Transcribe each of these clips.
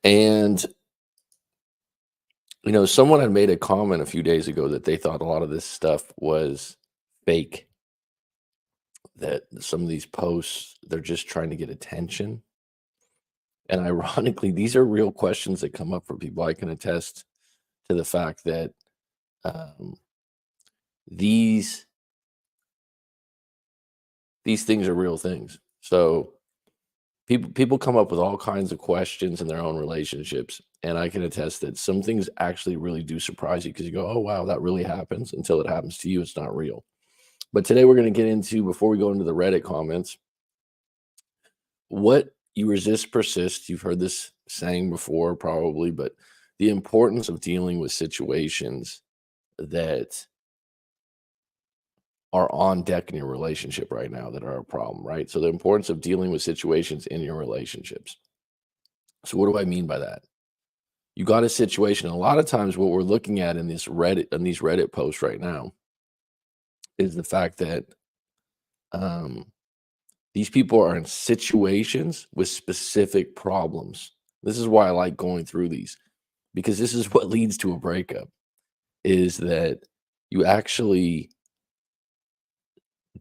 And, someone had made a comment a few days ago that they thought a lot of this stuff was fake, that some of these posts, they're just trying to get attention. And ironically, these are real questions that come up for people. I can attest to the fact that um, these these things are real things. So people come up with all kinds of questions in their own relationships, and I can attest that some things actually really do surprise you because you go, "Oh wow, that really happens." Until it happens to you, it's not real. But today we're going to get into, before we go into the Reddit comments, what you resist persists. You've heard this saying before, probably, but the importance of dealing with situations that are on deck in your relationship right now that are a problem, right? So the importance of dealing with situations in your relationships. So what do I mean by that? You got a situation. A lot of times what we're looking at in these Reddit posts right now is the fact that um these people are in situations with specific problems. This is why I like going through these, because this is what leads to a breakup, is that you actually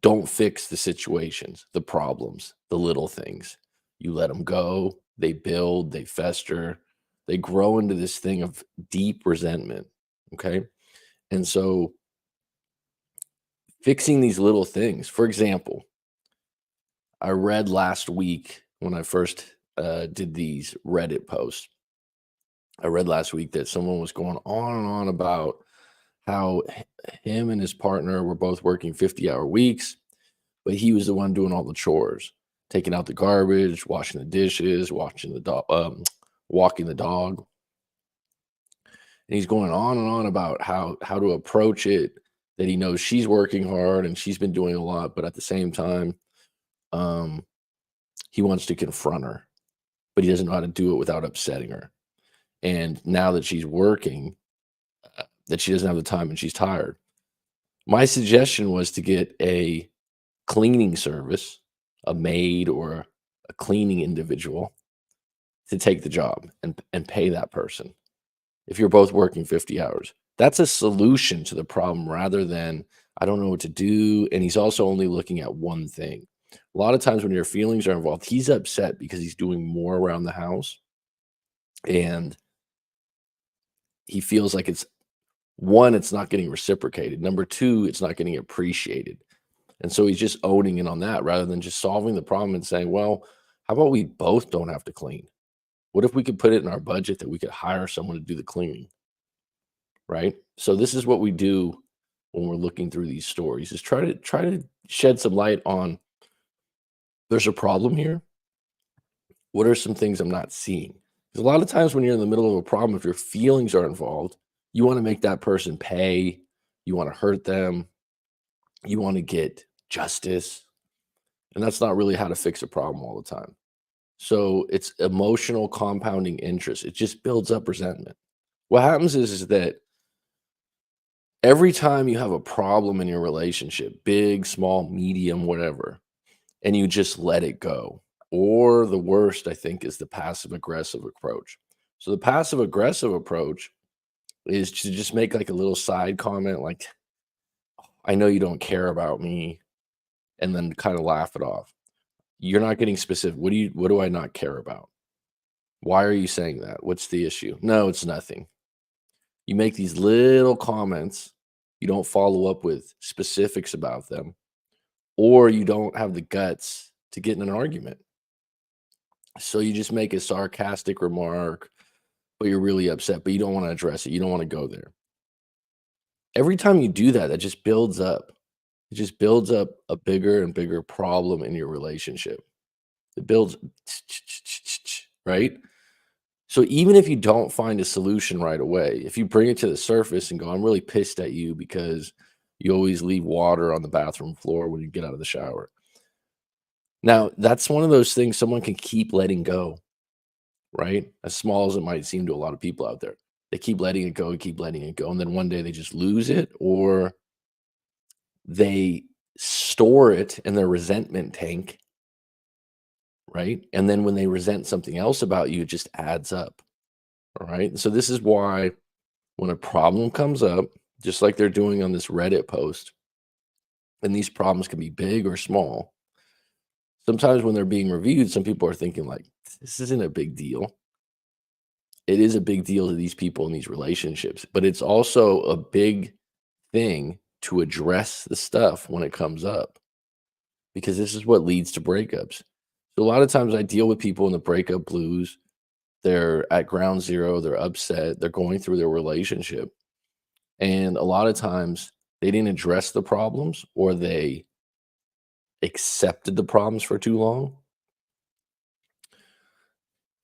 don't fix the situations, the problems, the little things. You let them go, they build, they fester, they grow into this thing of deep resentment. Okay. And so fixing these little things, for example, I read last week when I first did these Reddit posts. I read last week that someone was going on and on about how him and his partner were both working 50-hour weeks, but he was the one doing all the chores, taking out the garbage, washing the dishes, watching the dog, walking the dog. And he's going on and on about how to approach it. That he knows she's working hard and she's been doing a lot, but at the same time, um, he wants to confront her, but he doesn't know how to do it without upsetting her. And now that she's working, that she doesn't have the time and she's tired. My suggestion was to get a cleaning service, a maid or a cleaning individual to take the job and pay that person if you're both working 50 hours. That's a solution to the problem rather than, I don't know what to do. And he's also only looking at one thing. A lot of times when your feelings are involved, he's upset because he's doing more around the house and he feels like it's one, it's not getting reciprocated. Number two, it's not getting appreciated. And so he's just owning in on that rather than just solving the problem and saying, well, how about we both don't have to clean? What if we could put it in our budget that we could hire someone to do the cleaning? Right. So this is what we do when we're looking through these stories, is try to shed some light on, there's a problem here. What are some things I'm not seeing? Because a lot of times when you're in the middle of a problem, if your feelings are involved, you want to make that person pay, you want to hurt them, you want to get justice. And that's not really how to fix a problem all the time. So it's emotional compounding interest. It just builds up resentment. What happens is that every time you have a problem in your relationship, big, small, medium, whatever, and you just let it go, or the worst, I think, is the passive aggressive approach. So the passive aggressive approach is to just make like a little side comment, like, I know you don't care about me, and then kind of laugh it off. You're not getting specific. What do I not care about? Why are you saying that? What's the issue? No, it's nothing. You make these little comments, you don't follow up with specifics about them, or you don't have the guts to get in an argument. So you just make a sarcastic remark, but you're really upset, but you don't want to address it. You don't want to go there. Every time you do that, that just builds up. It just builds up a bigger and bigger problem in your relationship. It builds, right? So even if you don't find a solution right away, if you bring it to the surface and go, I'm really pissed at you because you always leave water on the bathroom floor when you get out of the shower. Now, that's one of those things someone can keep letting go, right? As small as it might seem to a lot of people out there. They keep letting it go, keep letting it go. And then one day they just lose it, or they store it in their resentment tank, right? And then when they resent something else about you, it just adds up. All right. So this is why when a problem comes up, just like they're doing on this Reddit post, and these problems can be big or small, sometimes when they're being reviewed, some people are thinking, like, this isn't a big deal. It is a big deal to these people in these relationships, but it's also a big thing to address the stuff when it comes up because this is what leads to breakups. So a lot of times I deal with people in the breakup blues. They're at ground zero, they're upset, they're going through their relationship. And a lot of times they didn't address the problems or they accepted the problems for too long.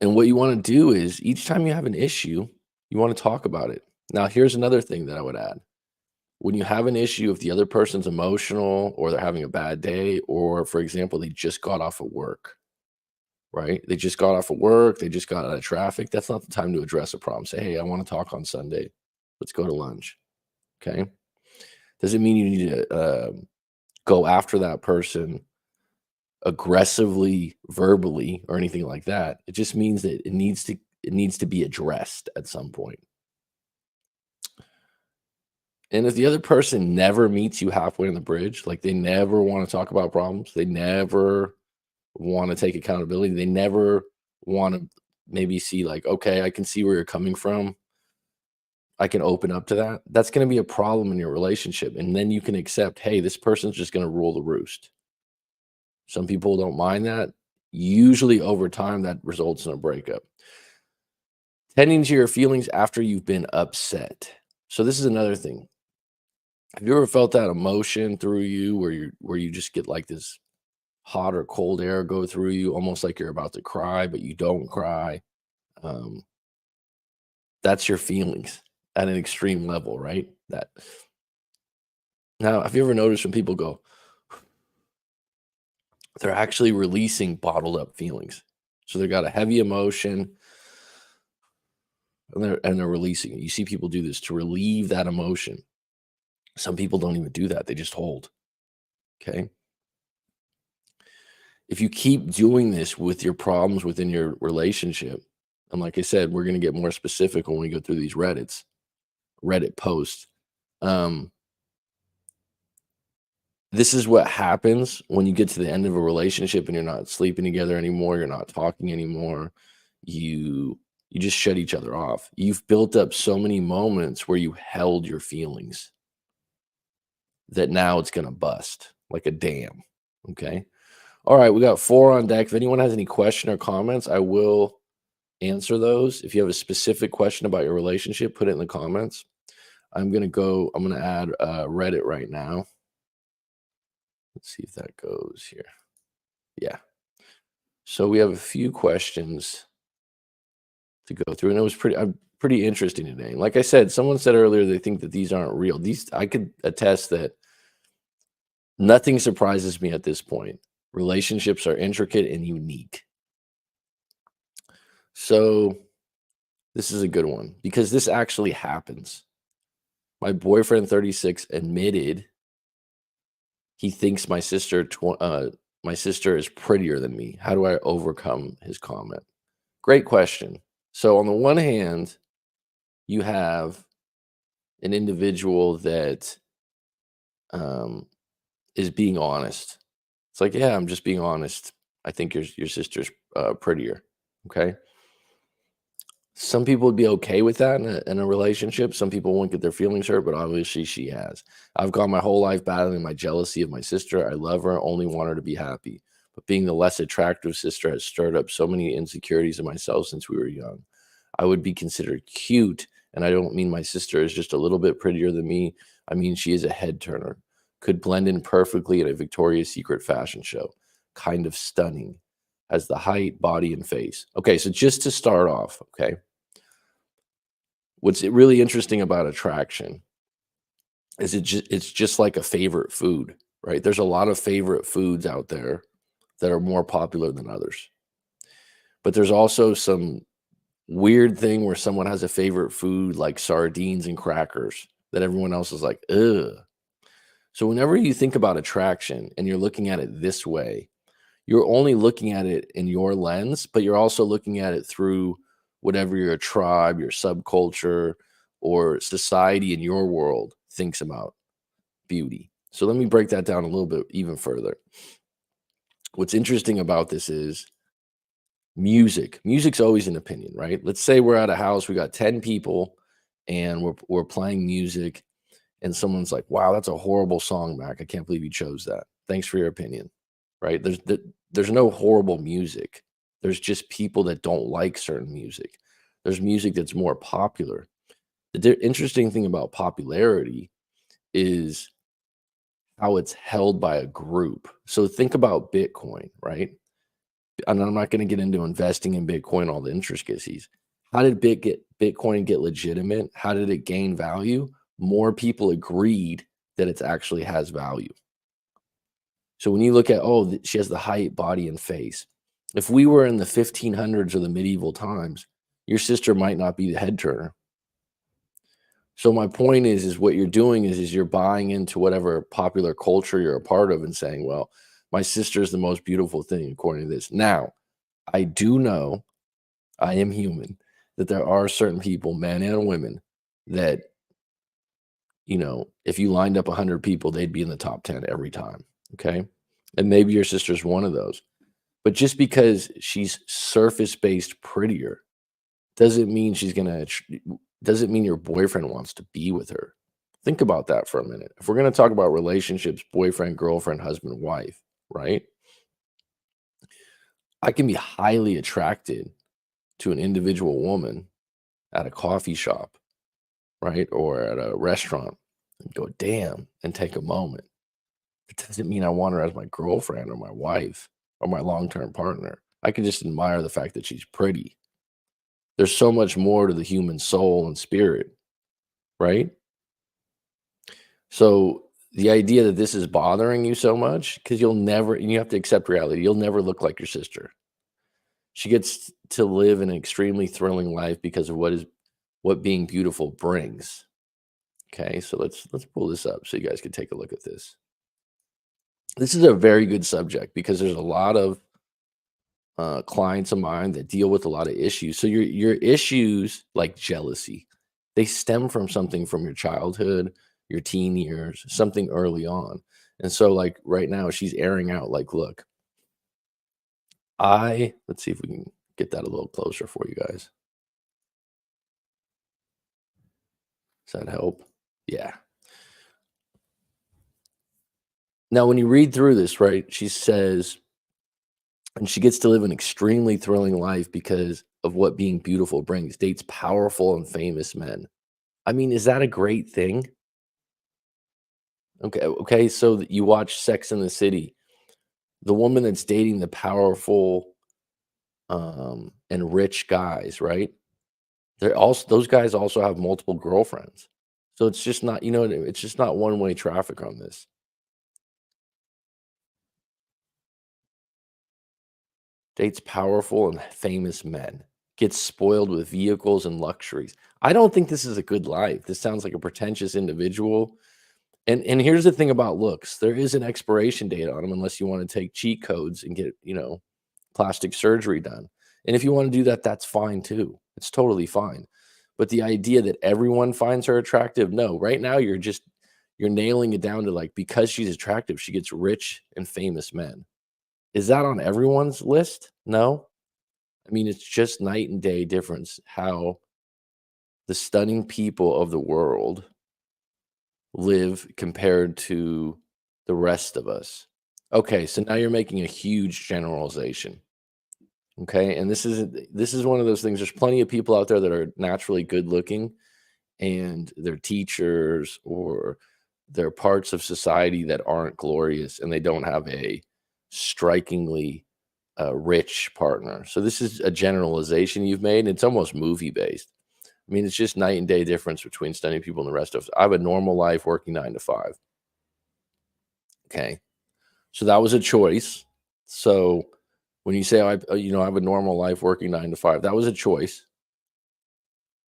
And what you want to do is each time you have an issue, you want to talk about it. Now, here's another thing that I would add. When you have an issue, if the other person's emotional or they're having a bad day, or for example, they just got off of work, right? They just got off of work, they just got out of traffic. That's not the time to address a problem. Say, hey, I want to talk on Sunday. Let's go to lunch. Okay. Doesn't mean you need to go after that person aggressively, verbally, or anything like that. It just means that it needs to be addressed at some point. And if the other person never meets you halfway on the bridge, like they never want to talk about problems, they never want to take accountability, they never want to maybe see, like, okay, I can see where you're coming from. I can open up to that. That's going to be a problem in your relationship. And then you can accept, hey, this person's just going to rule the roost. Some people don't mind that. Usually over time, that results in a breakup. Tending to your feelings after you've been upset. So this is another thing. Have you ever felt that emotion through you where you just get like this hot or cold air go through you, almost like you're about to cry, but you don't cry? Um, that's your feelings at an extreme level, right? That now, have you ever noticed when people go, they're actually releasing bottled up feelings. So they got a heavy emotion and they're releasing it. You see people do this to relieve that emotion. Some people don't even do that. They just hold. Okay. If you keep doing this with your problems within your relationship, and like I said, we're going to get more specific when we go through these Reddit posts. Um, this is what happens when you get to the end of a relationship and you're not sleeping together anymore, you're not talking anymore. You just shut each other off. You've built up so many moments where you held your feelings that now it's going to bust like a dam. Okay. All right, we got 4 on deck. If anyone has any question or comments, I will answer those. If you have a specific question about your relationship, put it in the comments. I'm going to add Reddit right now. Let's see if that goes here. Yeah. So we have a few questions to go through, and it was pretty interesting today. Like I said, someone said earlier they think that these aren't real. These, I could attest that nothing surprises me at this point. Relationships are intricate and unique. So this is a good one because this actually happens. My boyfriend, 36, admitted he thinks my sister is prettier than me. How do I overcome his comment? Great question. So on the one hand, you have an individual that is being honest. It's like, yeah, I'm just being honest. I think your sister's prettier. Okay. Some people would be okay with that in a relationship. Some people won't get their feelings hurt, but obviously she has. I've gone my whole life battling my jealousy of my sister. I love her, only want her to be happy. But being the less attractive sister has stirred up so many insecurities in myself since we were young. I would be considered cute, and I don't mean my sister is just a little bit prettier than me. I mean she is a head turner. Could blend in perfectly in a Victoria's Secret fashion show. Kind of stunning. Has the height, body, and face. Okay, so just to start off, okay, what's really interesting about attraction is it's just like a favorite food, right? There's a lot of favorite foods out there that are more popular than others. But there's also some weird thing where someone has a favorite food like sardines and crackers that everyone else is like, ugh. So whenever you think about attraction and you're looking at it this way, you're only looking at it in your lens, but you're also looking at it through whatever your tribe, your subculture, or society in your world thinks about beauty. So let me break that down a little bit even further. What's interesting about this is music. Music's always an opinion, right? Let's say we're at a house, we got 10 people and we're playing music and someone's like, "Wow, that's a horrible song, Mac. I can't believe you chose that. Thanks for your opinion." Right? There's no horrible music. There's just people that don't like certain music. There's music that's more popular. The interesting thing about popularity is how it's held by a group. So think about Bitcoin, right? And I'm not going to get into investing in Bitcoin, all the intricacies. How did Bitcoin get legitimate? How did it gain value? More people agreed that it actually has value. So when you look at, oh, she has the height, body, and face. If we were in the 1500s or the medieval times, your sister might not be the head turner. So my point is what you're doing is you're buying into whatever popular culture you're a part of and saying, well, my sister is the most beautiful thing according to this. Now, I do know, I am human, that there are certain people, men and women, that, if you lined up 100 people, they'd be in the top 10 every time. Okay. And maybe your sister's one of those. But just because she's surface based prettier doesn't mean doesn't mean your boyfriend wants to be with her. Think about that for a minute. If we're going to talk about relationships, boyfriend, girlfriend, husband, wife, right? I can be highly attracted to an individual woman at a coffee shop, right? Or at a restaurant and go, damn, and take a moment. It doesn't mean I want her as my girlfriend or my wife or my long-term partner. I can just admire the fact that she's pretty. There's so much more to the human soul and spirit, right? So the idea that this is bothering you so much, because and you have to accept reality, you'll never look like your sister. She gets to live an extremely thrilling life because of what being beautiful brings. Okay, so let's pull this up so you guys can take a look at this. This is a very good subject because there's a lot of clients of mine that deal with a lot of issues. So your issues like jealousy, they stem from something from your childhood, your teen years, something early on. And so like right now she's airing out like, look, let's see if we can get that a little closer for you guys. Does that help? Yeah. Now when you read through this, right, she says, and she gets to live an extremely thrilling life because of what being beautiful brings, dates powerful and famous men. I mean, is that a great thing? Okay, so that you watch Sex in the City, the woman that's dating the powerful, and rich guys, right? Those guys also have multiple girlfriends. So it's just not, it's just not one-way traffic on this. Dates powerful and famous men, gets spoiled with vehicles and luxuries. I don't think this is a good life. This sounds like a pretentious individual. And here's the thing about looks. There is an expiration date on them unless you want to take cheat codes and get, plastic surgery done. And if you want to do that, that's fine too. It's totally fine. But the idea that everyone finds her attractive, no, right now you're nailing it down to like because she's attractive, she gets rich and famous men. Is that on everyone's list? No. I mean, it's just night and day difference how the stunning people of the world live compared to the rest of us. Okay, so now you're making a huge generalization. Okay, and this is one of those things. There's plenty of people out there that are naturally good looking and they're teachers or they're parts of society that aren't glorious and they don't have a strikingly rich partner. So this is a generalization you've made. And it's almost movie based. I mean, it's just night and day difference between stunning people and the rest of us. I have a normal life working 9 to 5. Okay. So that was a choice. So when you say I have a normal life working 9 to 5, that was a choice.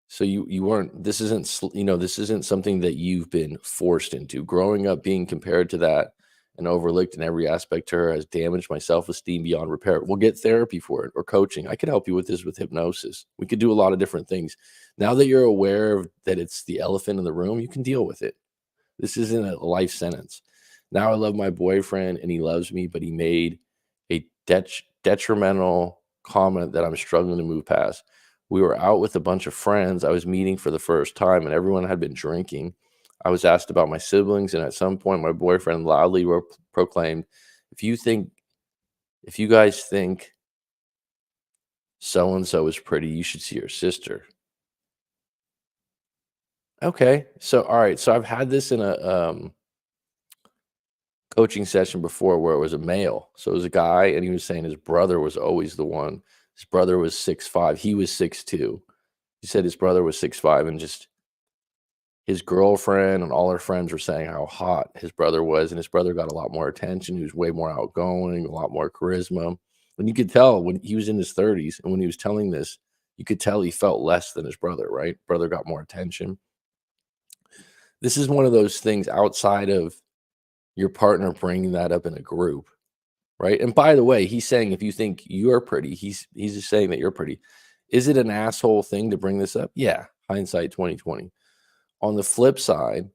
So you weren't, this isn't, this isn't something that you've been forced into. Growing up being compared to that and overlooked in every aspect to her has damaged my self-esteem beyond repair. We'll get therapy for it or coaching. I could help you with this with hypnosis. We could do a lot of different things. Now that you're aware of that it's the elephant in the room, you can deal with it. This isn't a life sentence. Now I love my boyfriend and he loves me, but he made a detrimental comment that I'm struggling to move past. We were out with a bunch of friends I was meeting for the first time, and everyone had been drinking. I was asked about my siblings, and at some point, my boyfriend loudly proclaimed, if you guys think so and so is pretty, you should see her sister." Okay, so all right, so I've had this in a coaching session before where it was a male. So it was a guy, and he was saying his brother was always the one. His brother was 6'5". He was 6'2". He said his brother was 6'5", and just his girlfriend and all her friends were saying how hot his brother was, and his brother got a lot more attention. He was way more outgoing, a lot more charisma. And you could tell when he was in his 30s and when he was telling this, you could tell he felt less than his brother, right? Brother got more attention. This is one of those things outside of your partner bringing that up in a group, right? And by the way, he's saying if you think you're pretty, he's just saying that you're pretty. Is it an asshole thing to bring this up? Yeah, hindsight 2020. On the flip side,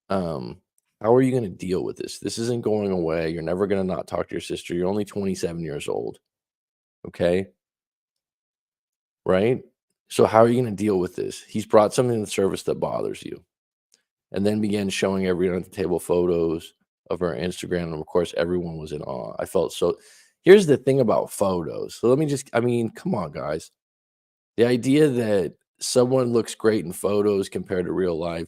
how are you going to deal with this? This isn't going away. You're never going to not talk to your sister. You're only 27 years old. Okay. Right. So, how are you going to deal with this? He's brought something to the surface that bothers you, and then began showing everyone at the table photos of her Instagram. And of course, everyone was in awe. I felt so. Here's the thing about photos. So, come on, guys. The idea that someone looks great in photos compared to real life,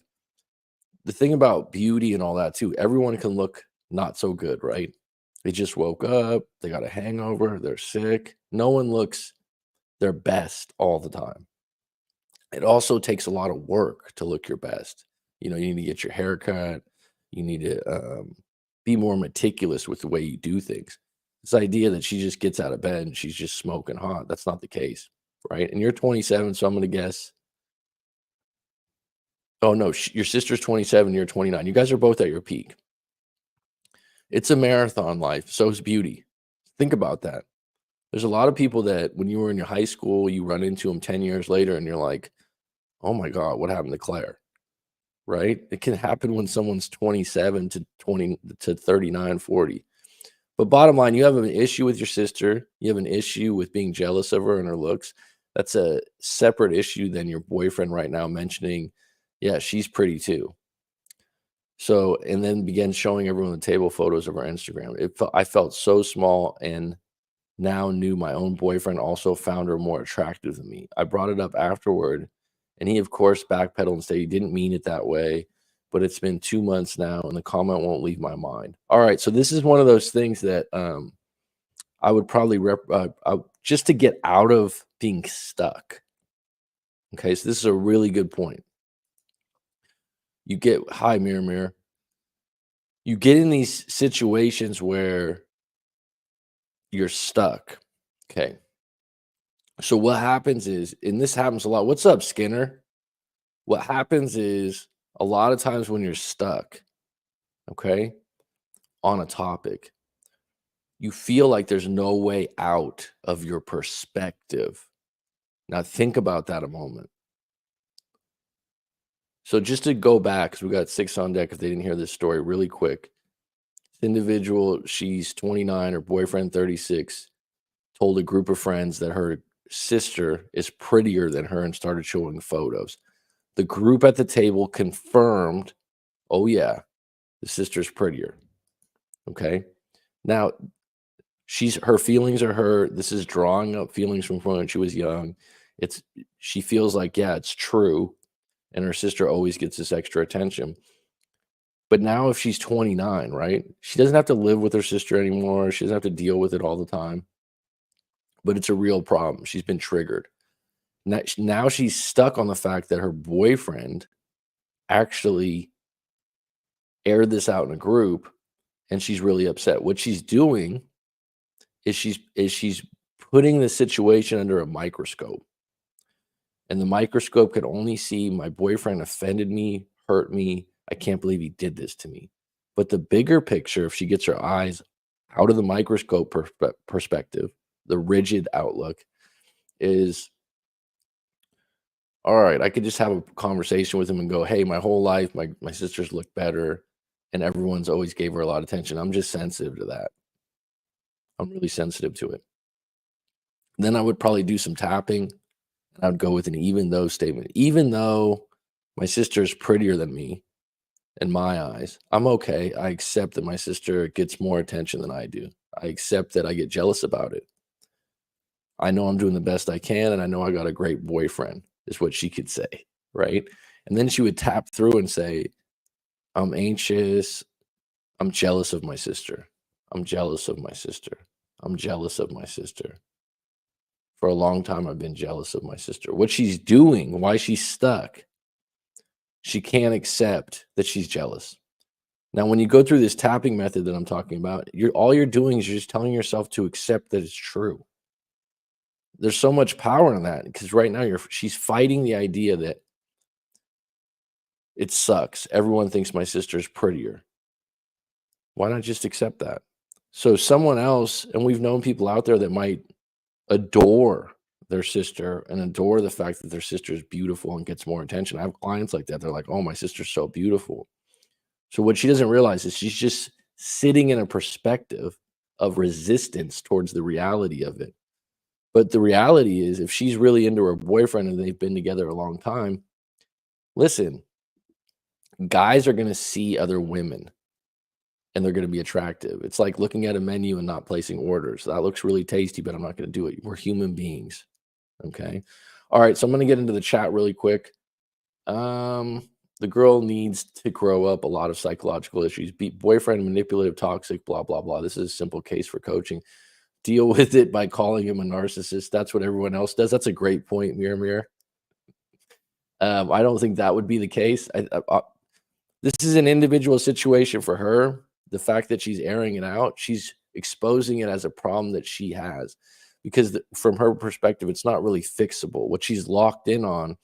the thing about beauty and all that too, everyone can look not so good, right? They just woke up, they got a hangover, they're sick. No one looks their best all the time. It also takes a lot of work to look your best. You know, you need to get your hair cut. You need to be more meticulous with the way you do things. This idea that she just gets out of bed and she's just smoking hot, that's not the case, right? And you're 27, so I'm going to guess. Oh, no, your sister's 27, you're 29. You guys are both at your peak. It's a marathon life. So is beauty. Think about that. There's a lot of people that when you were in your high school, you run into them 10 years later and you're like, oh my God, what happened to Claire? Right? It can happen when someone's 27 to 20 to 39, 40. But bottom line, you have an issue with your sister. You have an issue with being jealous of her and her looks. That's a separate issue than your boyfriend right now mentioning, yeah, she's pretty too. So, and then began showing everyone the table photos of our Instagram. I felt so small and now knew my own boyfriend also found her more attractive than me. I brought it up afterward, and he, of course, backpedaled and said he didn't mean it that way, but it's been 2 months now, and the comment won't leave my mind. All right, so this is one of those things that I would probably just to get out of being stuck. Okay, so this is a really good point. You get hi, mirror. You get in these situations where you're stuck. Okay. So what happens is, and this happens a lot. What's up, Skinner? What happens is a lot of times when you're stuck, okay, on a topic, you feel like there's no way out of your perspective. Now think about that a moment. So just to go back, because we got 6 on deck if they didn't hear this story really quick. This individual, she's 29, her boyfriend 36, told a group of friends that her sister is prettier than her and started showing photos. The group at the table confirmed, oh yeah, the sister's prettier. Okay. Now her feelings are hurt. This is drawing up feelings from when she was young. She feels like, yeah, it's true. And her sister always gets this extra attention. But now if she's 29, right? She doesn't have to live with her sister anymore. She doesn't have to deal with it all the time. But it's a real problem. She's been triggered. Now she's stuck on the fact that her boyfriend actually aired this out in a group, and she's really upset. What she's doing is she's putting the situation under a microscope. And the microscope can only see my boyfriend offended me, hurt me. I can't believe he did this to me. But the bigger picture, if she gets her eyes out of the microscope perspective, the rigid outlook is, all right, I could just have a conversation with him and go, hey, my whole life, my sisters look better, and everyone's always gave her a lot of attention. I'm just sensitive to that. I'm really sensitive to it. Then I would probably do some tapping, and I would go with an even though statement. Even though my sister is prettier than me in my eyes, I'm okay. I accept that my sister gets more attention than I do. I accept that I get jealous about it. I know I'm doing the best I can, and I know I got a great boyfriend, is what she could say, right? And then she would tap through and say, I'm anxious. I'm jealous of my sister. I'm jealous of my sister. I'm jealous of my sister. For a long time, I've been jealous of my sister. What she's doing, why she's stuck, she can't accept that she's jealous. Now, when you go through this tapping method that I'm talking about, all you're doing is you're just telling yourself to accept that it's true. There's so much power in that because right now she's fighting the idea that it sucks. Everyone thinks my sister's prettier. Why not just accept that? So someone else, and we've known people out there that might adore their sister and adore the fact that their sister is beautiful and gets more attention. I have clients like that. They're like, "Oh, my sister's so beautiful." So what she doesn't realize is she's just sitting in a perspective of resistance towards the reality of it. But the reality is, if she's really into her boyfriend and they've been together a long time, listen, guys are going to see other women and they're going to be attractive. It's like looking at a menu and not placing orders. That looks really tasty, but I'm not going to do it. We're human beings. Okay. All right. So I'm going to get into the chat really quick. The girl needs to grow up. A lot of psychological issues. Boyfriend manipulative, toxic, blah, blah, blah. This is a simple case for coaching. Deal with it by calling him a narcissist. That's what everyone else does. That's a great point, Mirror Mirror. I don't think that would be the case. This is an individual situation for her. The fact that she's airing it out, she's exposing it as a problem that she has, because from her perspective, it's not really fixable. What she's locked in on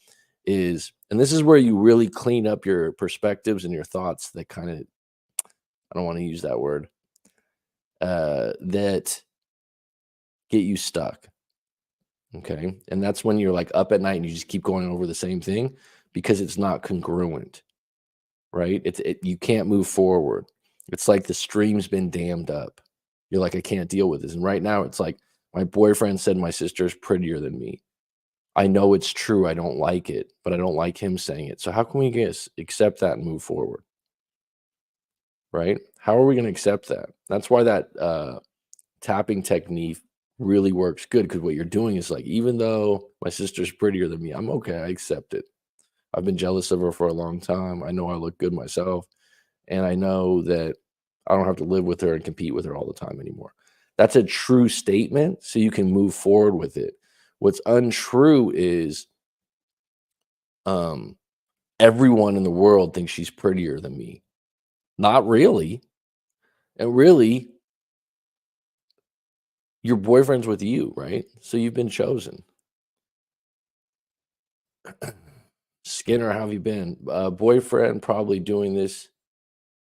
is, and this is where you really clean up your perspectives and your thoughts that kind of, I don't want to use that word, that get you stuck. Okay. And that's when you're like up at night and you just keep going over the same thing because it's not congruent, right? You can't move forward. It's like the stream's been dammed up. You're like, I can't deal with this. And right now it's like, my boyfriend said my sister's prettier than me. I know it's true. I don't like it, but I don't like him saying it. So how can we accept that and move forward? Right? How are we going to accept that? That's why that tapping technique really works good, because what you're doing is like, even though my sister's prettier than me, I'm okay. I accept it. I've been jealous of her for a long time. I know I look good myself. And I know that I don't have to live with her and compete with her all the time anymore. That's a true statement, so you can move forward with it. What's untrue is um, everyone in the world thinks she's prettier than me. Not really. And really, your boyfriend's with you, right? So you've been chosen. Skinner, how have you been? Boyfriend probably doing this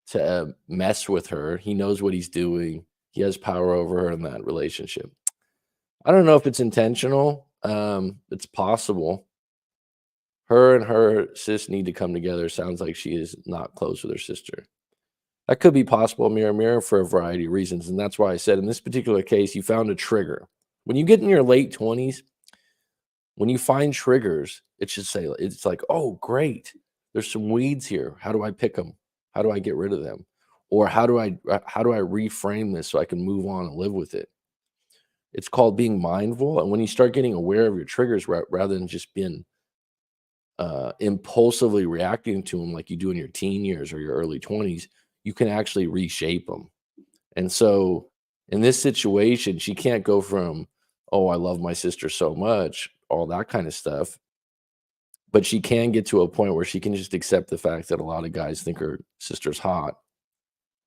to mess with her. He knows what he's doing. He has power over her in that relationship. I don't know if it's intentional. It's possible. Her and her sis need to come together. Sounds like she is not close with her sister. That could be possible, Mirror Mirror, for a variety of reasons. And that's why I said in this particular case, you found a trigger. When you get in your late 20s, when you find triggers, it should say, it's like, oh, great. There's some weeds here. How do I pick them? How do I get rid of them? Or how do I reframe this so I can move on and live with it? It's called being mindful. And when you start getting aware of your triggers rather than just being impulsively reacting to them like you do in your teen years or your early 20s, you can actually reshape them. And so in this situation, she can't go from, oh, I love my sister so much, all that kind of stuff. But she can get to a point where she can just accept the fact that a lot of guys think her sister's hot.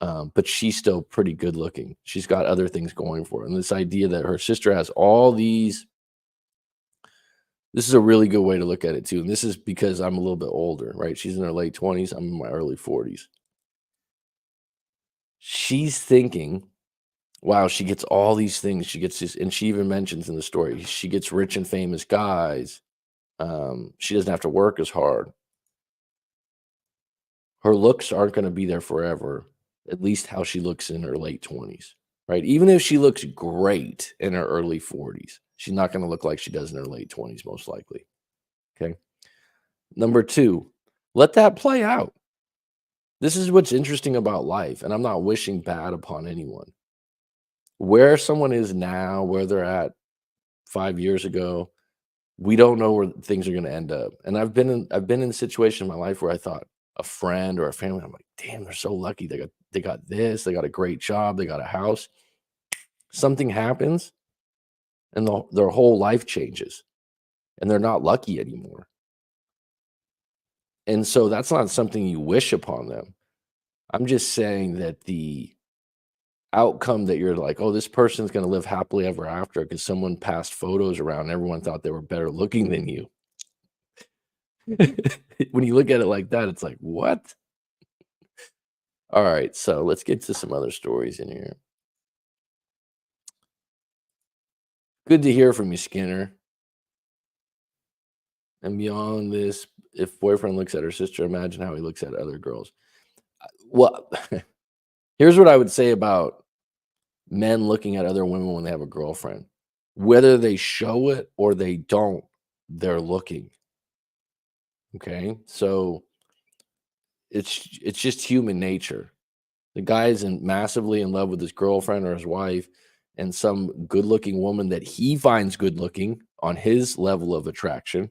But she's still pretty good looking. She's got other things going for her. And this idea that her sister has all these, this is a really good way to look at it too. And this is because I'm a little bit older, right? She's in her late 20s. I'm in my early 40s. She's thinking, wow, she gets all these things. She gets this, and she even mentions in the story, she gets rich and famous guys. She doesn't have to work as hard. Her looks aren't going to be there forever, at least how she looks in her late 20s, right? Even if she looks great in her early 40s, she's not going to look like she does in her late 20s, most likely. Okay. Number two, let that play out. This is what's interesting about life, and I'm not wishing bad upon anyone. Where someone is now, where they're at 5 years ago, we don't know where things are going to end up. And I've been in a situation in my life where I thought a friend or a family, I'm like, damn, they're so lucky. They got this, they got a great job, they got a house. Something happens and their whole life changes and they're not lucky anymore. And so that's not something you wish upon them. I'm just saying that the outcome that you're like, oh, this person's going to live happily ever after because someone passed photos around and everyone thought they were better looking than you. When you look at it like that, it's like, what? All right, so let's get to some other stories in here. Good to hear from you, Skinner. And beyond this, if boyfriend looks at her sister, imagine how he looks at other girls. Well, here's what I would say about men looking at other women when they have a girlfriend. Whether they show it or they don't, they're looking. Okay. So it's just human nature. The guy isn't massively in love with his girlfriend or his wife, and some good looking woman that he finds good looking on his level of attraction.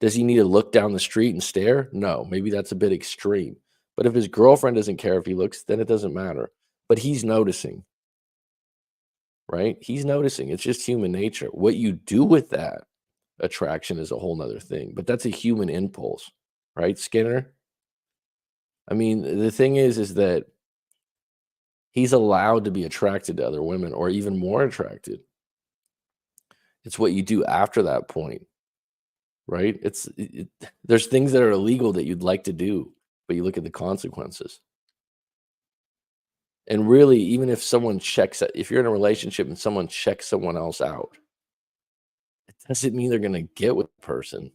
Does he need to look down the street and stare? No, maybe that's a bit extreme. But if his girlfriend doesn't care if he looks, then it doesn't matter. But he's noticing, right? He's noticing. It's just human nature. What you do with that attraction is a whole nother thing. But that's a human impulse, right, Skinner? I mean, the thing is that he's allowed to be attracted to other women or even more attracted. It's what you do after that point, right? There's things that are illegal that you'd like to do, but you look at the consequences. And really, even if someone if you're in a relationship and someone checks someone else out, it doesn't mean they're going to get with the person.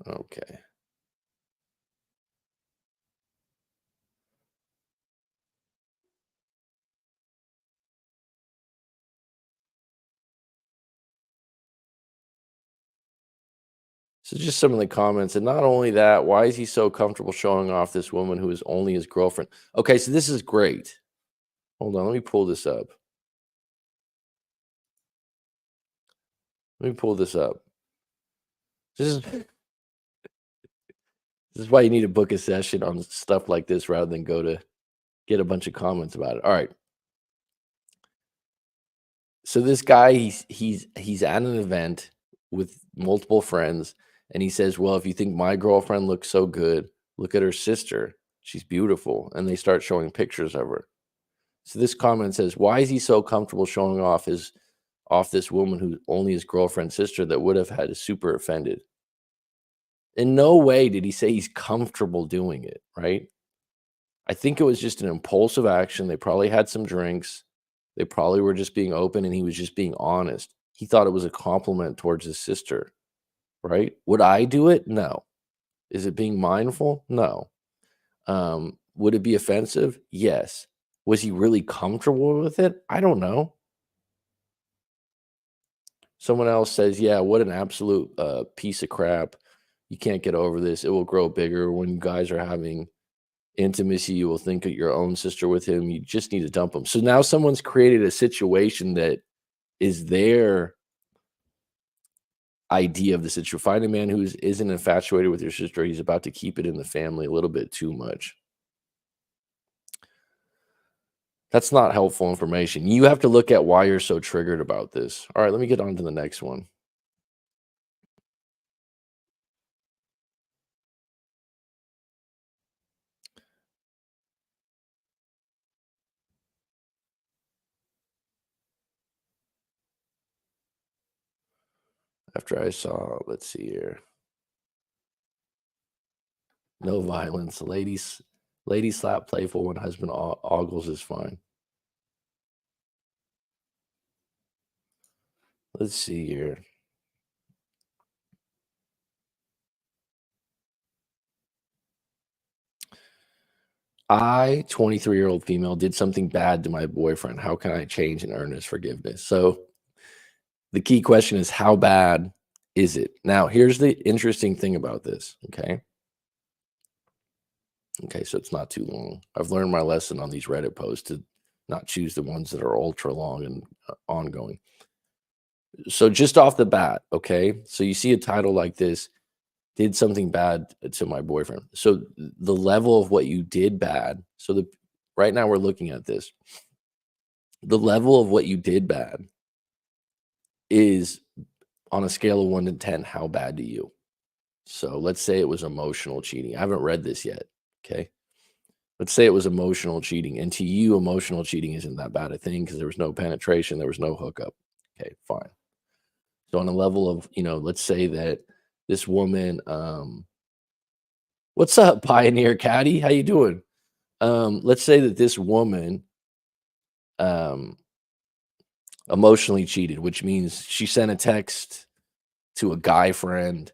Okay. So just some of the comments, and not only that, why is he so comfortable showing off this woman who is only his girlfriend? Okay, so this is great. Hold on, let me pull this up. Let me pull this up. This is this is why you need to book a session on stuff like this rather than go to get a bunch of comments about it. All right. So this guy, he's at an event with multiple friends, and he says, "Well, if you think my girlfriend looks so good, look at her sister. She's beautiful." And they start showing pictures of her. So this comment says, "Why is he so comfortable showing off this woman who's only his girlfriend's sister that would have had us super offended?" In no way did he say he's comfortable doing it, right? I think it was just an impulsive action. They probably had some drinks. They probably were just being open and he was just being honest. He thought it was a compliment towards his sister, right? Would I do it? No. Is it being mindful? No. Would it be offensive? Yes. Was he really comfortable with it? I don't know. Someone else says, "Yeah, what an absolute piece of crap. You can't get over this. It will grow bigger when you guys are having intimacy. You will think of your own sister with him. You just need to dump him." So now someone's created a situation that is their idea of the situation. Find a man who isn't infatuated with your sister. He's about to keep it in the family a little bit too much. That's not helpful information. You have to look at why you're so triggered about this. All right, let me get on to the next one. After I saw, let's see here. No violence. Lady slap playful when husband ogles is fine. Let's see here. I, 23-year-old female, did something bad to my boyfriend. How can I change and earn his forgiveness? So the key question is, how bad is it? Now, here's the interesting thing about this. Okay. Okay. So it's not too long. I've learned my lesson on these Reddit posts to not choose the ones that are ultra long and ongoing. So just off the bat, okay. So you see a title like this, did something bad to my boyfriend. So the level of what you did bad. So right now we're looking at this. The level of what you did bad is on a scale of 1 to 10, how bad to you? So let's say it was emotional cheating. I haven't read this yet. Okay. Let's say it was emotional cheating. And to you, emotional cheating isn't that bad a thing because there was no penetration, there was no hookup. Okay, fine. So on a level of, let's say that this woman, what's up, Pioneer Caddy? How you doing? Let's say that this woman um emotionally cheated, which means she sent a text to a guy friend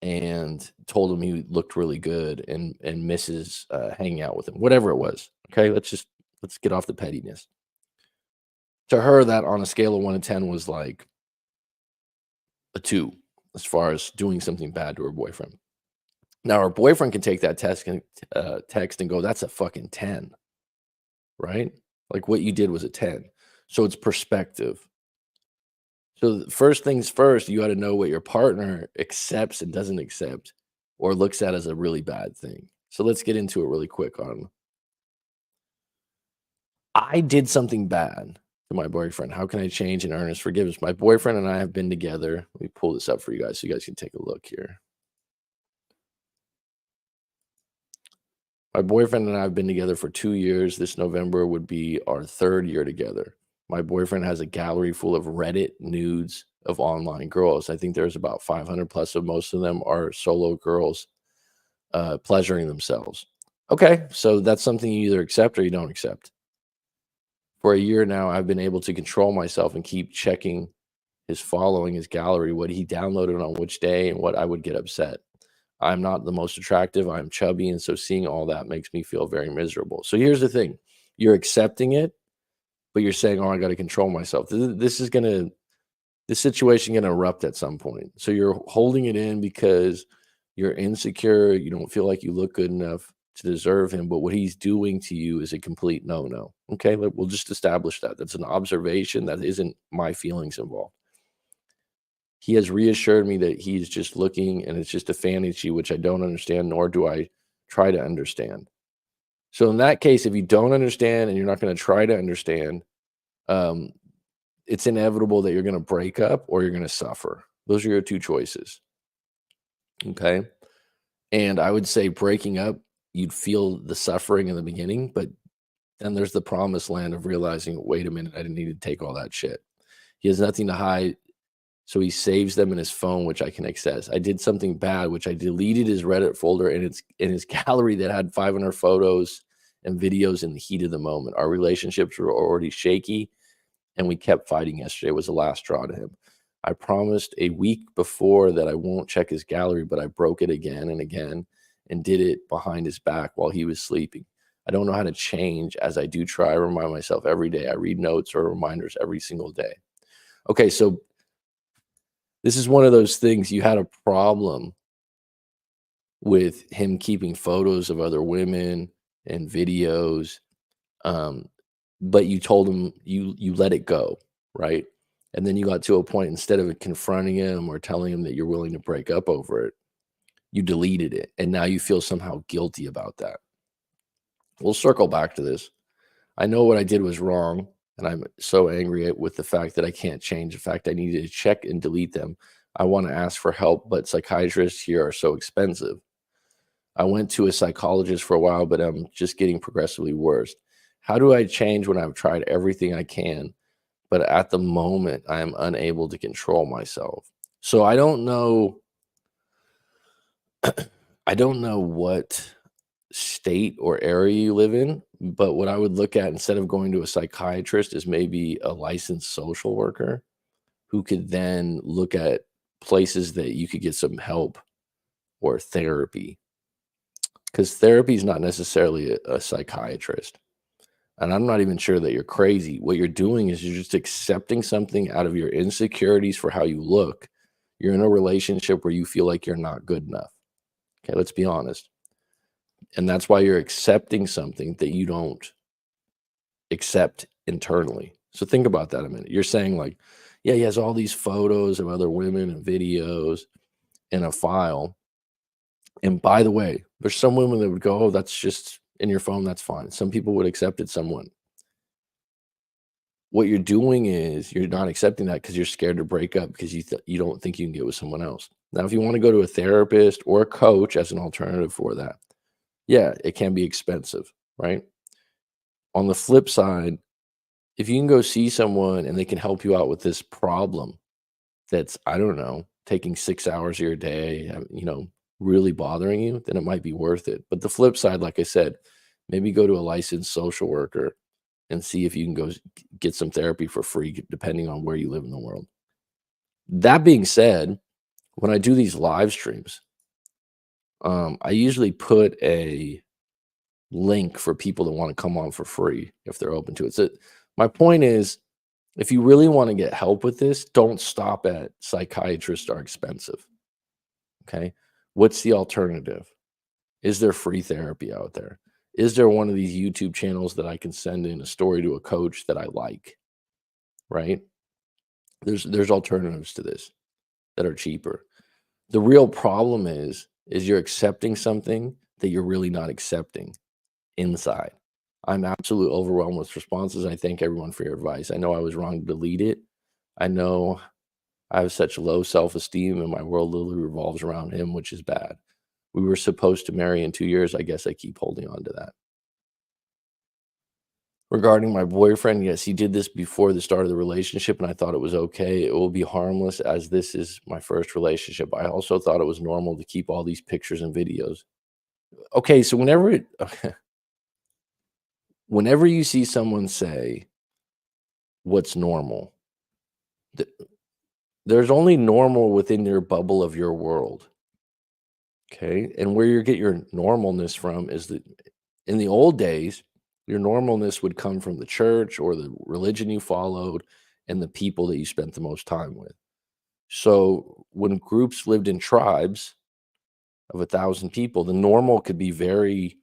and told him he looked really good and misses hanging out with him, whatever it was. Okay, let's get off the pettiness. To her, that on a scale of 1 to 10 was like a 2 as far as doing something bad to her boyfriend. Now her boyfriend can take that text and go, that's a fucking 10, right? Like what you did was a 10. So it's perspective. So first things first, you got to know what your partner accepts and doesn't accept or looks at as a really bad thing. So let's get into it really quick on I did something bad to my boyfriend. How can I change and earn his forgiveness? My boyfriend and I have been together. Let me pull this up for you guys so you guys can take a look here. My boyfriend and I have been together for 2 years. This November would be our 3rd year together. My boyfriend has a gallery full of Reddit nudes of online girls. I think there's about 500 plus, so most of them are solo girls pleasuring themselves. Okay, so that's something you either accept or you don't accept. For a year now, I've been able to control myself and keep checking his following, his gallery, what he downloaded on which day, and what I would get upset. I'm not the most attractive. I'm chubby. And so seeing all that makes me feel very miserable. So here's the thing. You're accepting it, but you're saying, oh, I got to control myself. This situation going to erupt at some point. So you're holding it in because you're insecure. You don't feel like you look good enough to deserve him. But what he's doing to you is a complete no. Okay. We'll just establish that. That's an observation. That isn't my feelings involved. He has reassured me that he's just looking and it's just a fantasy, which I don't understand, nor do I try to understand. So in that case, if you don't understand and you're not going to try to understand, um, it's inevitable that you're going to break up or you're going to suffer. Those are your 2 choices. Okay. And I would say breaking up, you'd feel the suffering in the beginning, but then there's the promised land of realizing, wait a minute, I didn't need to take all that shit. He has nothing to hide. So he saves them in his phone, which I can access. I did something bad, which I deleted his Reddit folder and it's in his gallery that had 500 photos and videos in the heat of the moment. Our relationships were already shaky and we kept fighting. Yesterday was the last straw to him. I promised a week before that I won't check his gallery, but I broke it again and again and did it behind his back while he was sleeping. I don't know how to change as I do try to remind myself every day. I read notes or reminders every single day. Okay, so this is one of those things. You had a problem with him keeping photos of other women and videos, but you told him you let it go, right? And then you got to a point, instead of confronting him or telling him that you're willing to break up over it, you deleted it, and now you feel somehow guilty about that. We'll circle back to this. I know what I did was wrong, and I'm so angry with the fact that I can't change. The fact I needed to check and delete them. I want to ask for help, but psychiatrists here are so expensive. I went to a psychologist for a while, but I'm just getting progressively worse. How do I change when I've tried everything I can, but at the moment I am unable to control myself? So I don't know. I don't know what state or area you live in, but what I would look at instead of going to a psychiatrist is maybe a licensed social worker who could then look at places that you could get some help or therapy. Because therapy is not necessarily a psychiatrist. And I'm not even sure that you're crazy. What you're doing is you're just accepting something out of your insecurities for how you look. You're in a relationship where you feel like you're not good enough. Okay, let's be honest. And that's why you're accepting something that you don't accept internally. So think about that a minute. You're saying, like, yeah, he has all these photos of other women and videos in a file. And by the way, there's some women that would go, oh, that's just in your phone. That's fine. Some people would accept it, someone. What you're doing is you're not accepting that because you're scared to break up because you don't think you can get with someone else. Now, if you want to go to a therapist or a coach as an alternative for that, yeah, it can be expensive, right? On the flip side, if you can go see someone and they can help you out with this problem that's, I don't know, taking 6 hours of your day, really bothering you, then it might be worth it. But the flip side, like I said, maybe go to a licensed social worker and see if you can get some therapy for free, depending on where you live in the world. That being said, when I do these live streams, I usually put a link for people that want to come on for free if they're open to it. So my point is, if you really want to get help with this, don't stop at psychiatrists are expensive. Okay. What's the alternative? Is there free therapy out there? Is there one of these YouTube channels that I can send in a story to a coach that I like? Right? There's alternatives to this that are cheaper. The real problem is you're accepting something that you're really not accepting inside. I'm absolutely overwhelmed with responses. I thank everyone for your advice. I know I was wrong to delete it. I know I have such low self-esteem and my world literally revolves around him, which is bad. We were supposed to marry in 2 years. I guess I keep holding on to that. Regarding my boyfriend, yes, he did this before the start of the relationship, and I thought it was okay. It will be harmless as this is my first relationship. I also thought it was normal to keep all these pictures and videos. Okay, so whenever you see someone say what's normal, th- there's only normal within your bubble of your world. Okay. And where you get your normalness from is that in the old days, your normalness would come from the church or the religion you followed and the people that you spent the most time with. So when groups lived in tribes of 1,000 people, the normal could be very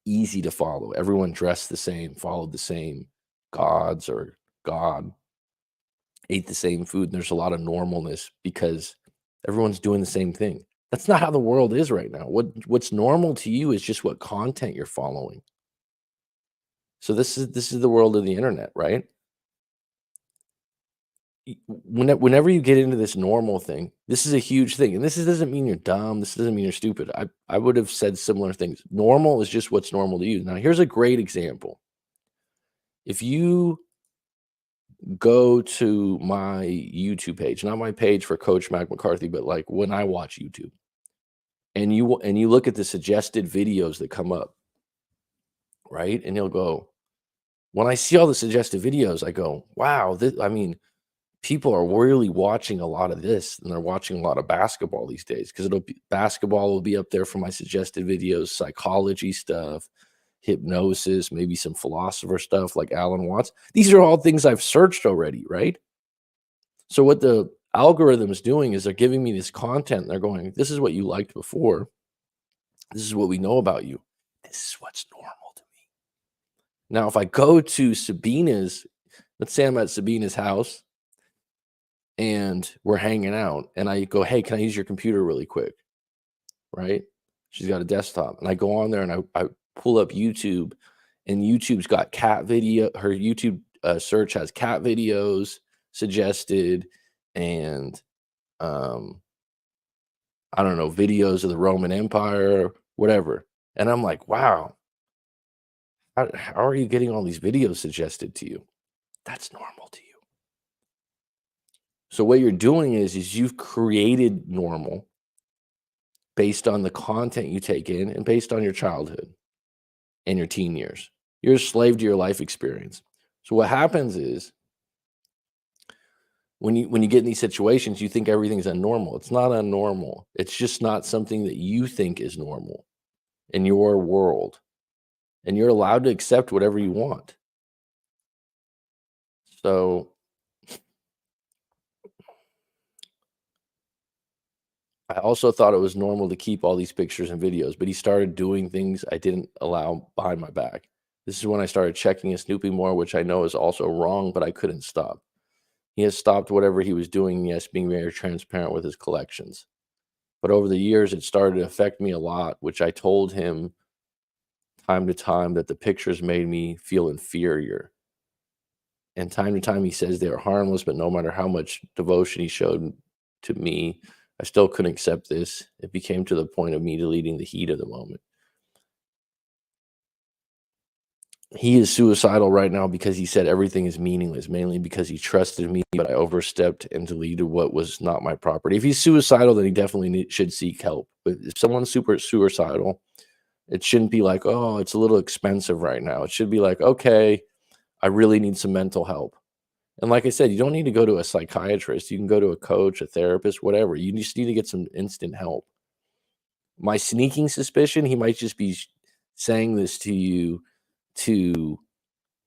easy to follow. Everyone dressed the same, followed the same gods or God, ate the same food. And there's a lot of normalness because everyone's doing the same thing. That's not how the world is right now. What's normal to you is just what content you're following. So this is the world of the internet, right? Whenever you get into this normal thing, this is a huge thing, and doesn't mean you're dumb. This doesn't mean you're stupid. I would have said similar things. Normal is just what's normal to you. Now, here's a great example. If you go to my YouTube page, not my page for Coach Mac McCarthy, but like when I watch YouTube, and you look at the suggested videos that come up, right? And you'll go, when I see all the suggested videos, I go, wow, I mean, people are really watching a lot of this and they're watching a lot of basketball these days because basketball will be up there for my suggested videos, psychology stuff, hypnosis, maybe some philosopher stuff like Alan Watts. These are all things I've searched already, right? So what the algorithm is doing is they're giving me this content. And they're going, this is what you liked before. This is what we know about you. This is what's normal to me. Now, if I go to let's say I'm at Sabina's house and we're hanging out and I go, hey, can I use your computer really quick? Right? She's got a desktop. And I go on there and I pull up YouTube and YouTube's got cat video. Her YouTube search has cat videos suggested and um, I don't know, videos of the Roman Empire, whatever. And I'm like, wow, how are you getting all these videos suggested to you? That's normal to you. So what you're doing is you've created normal based on the content you take in and based on your childhood and your teen years. You're a slave to your life experience. So what happens is when you get in these situations, you think everything's unnormal. It's not unnormal. It's just not something that you think is normal in your world. And you're allowed to accept whatever you want. So I also thought it was normal to keep all these pictures and videos, but he started doing things I didn't allow behind my back. This is when I started checking and snooping more, which I know is also wrong, but I couldn't stop. He has stopped whatever he was doing, yes, being very transparent with his collections. But over the years, it started to affect me a lot, which I told him time to time that the pictures made me feel inferior. And time to time, he says they are harmless, but no matter how much devotion he showed to me, I still couldn't accept this. It became to the point of me deleting the heat of the moment. He is suicidal right now because he said everything is meaningless, mainly because he trusted me, but I overstepped and deleted what was not my property. If he's suicidal, then he definitely should seek help. But if someone's super suicidal, it shouldn't be like, oh, it's a little expensive right now. It should be like, okay, I really need some mental help. And like I said, you don't need to go to a psychiatrist. You can go to a coach, a therapist, whatever. You just need to get some instant help. My sneaking suspicion, he might just be saying this to you to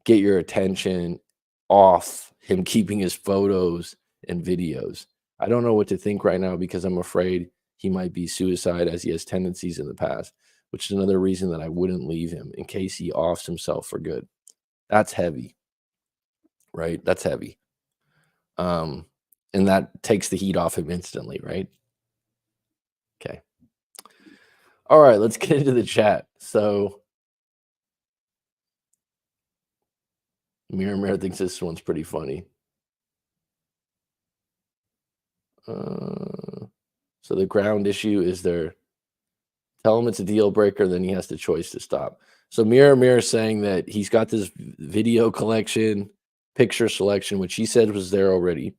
get your attention off him keeping his photos and videos. I don't know what to think right now because I'm afraid he might be suicide as he has tendencies in the past, which is another reason that I wouldn't leave him in case he offs himself for good. That's heavy, right? That's heavy. And that takes the heat off him instantly, right? Okay. All right, let's get into the chat. So Mirror thinks this one's pretty funny. So the ground issue is there. Tell him it's a deal breaker, then he has the choice to stop. So Mirror saying that he's got this video collection, picture selection, which he said was there already.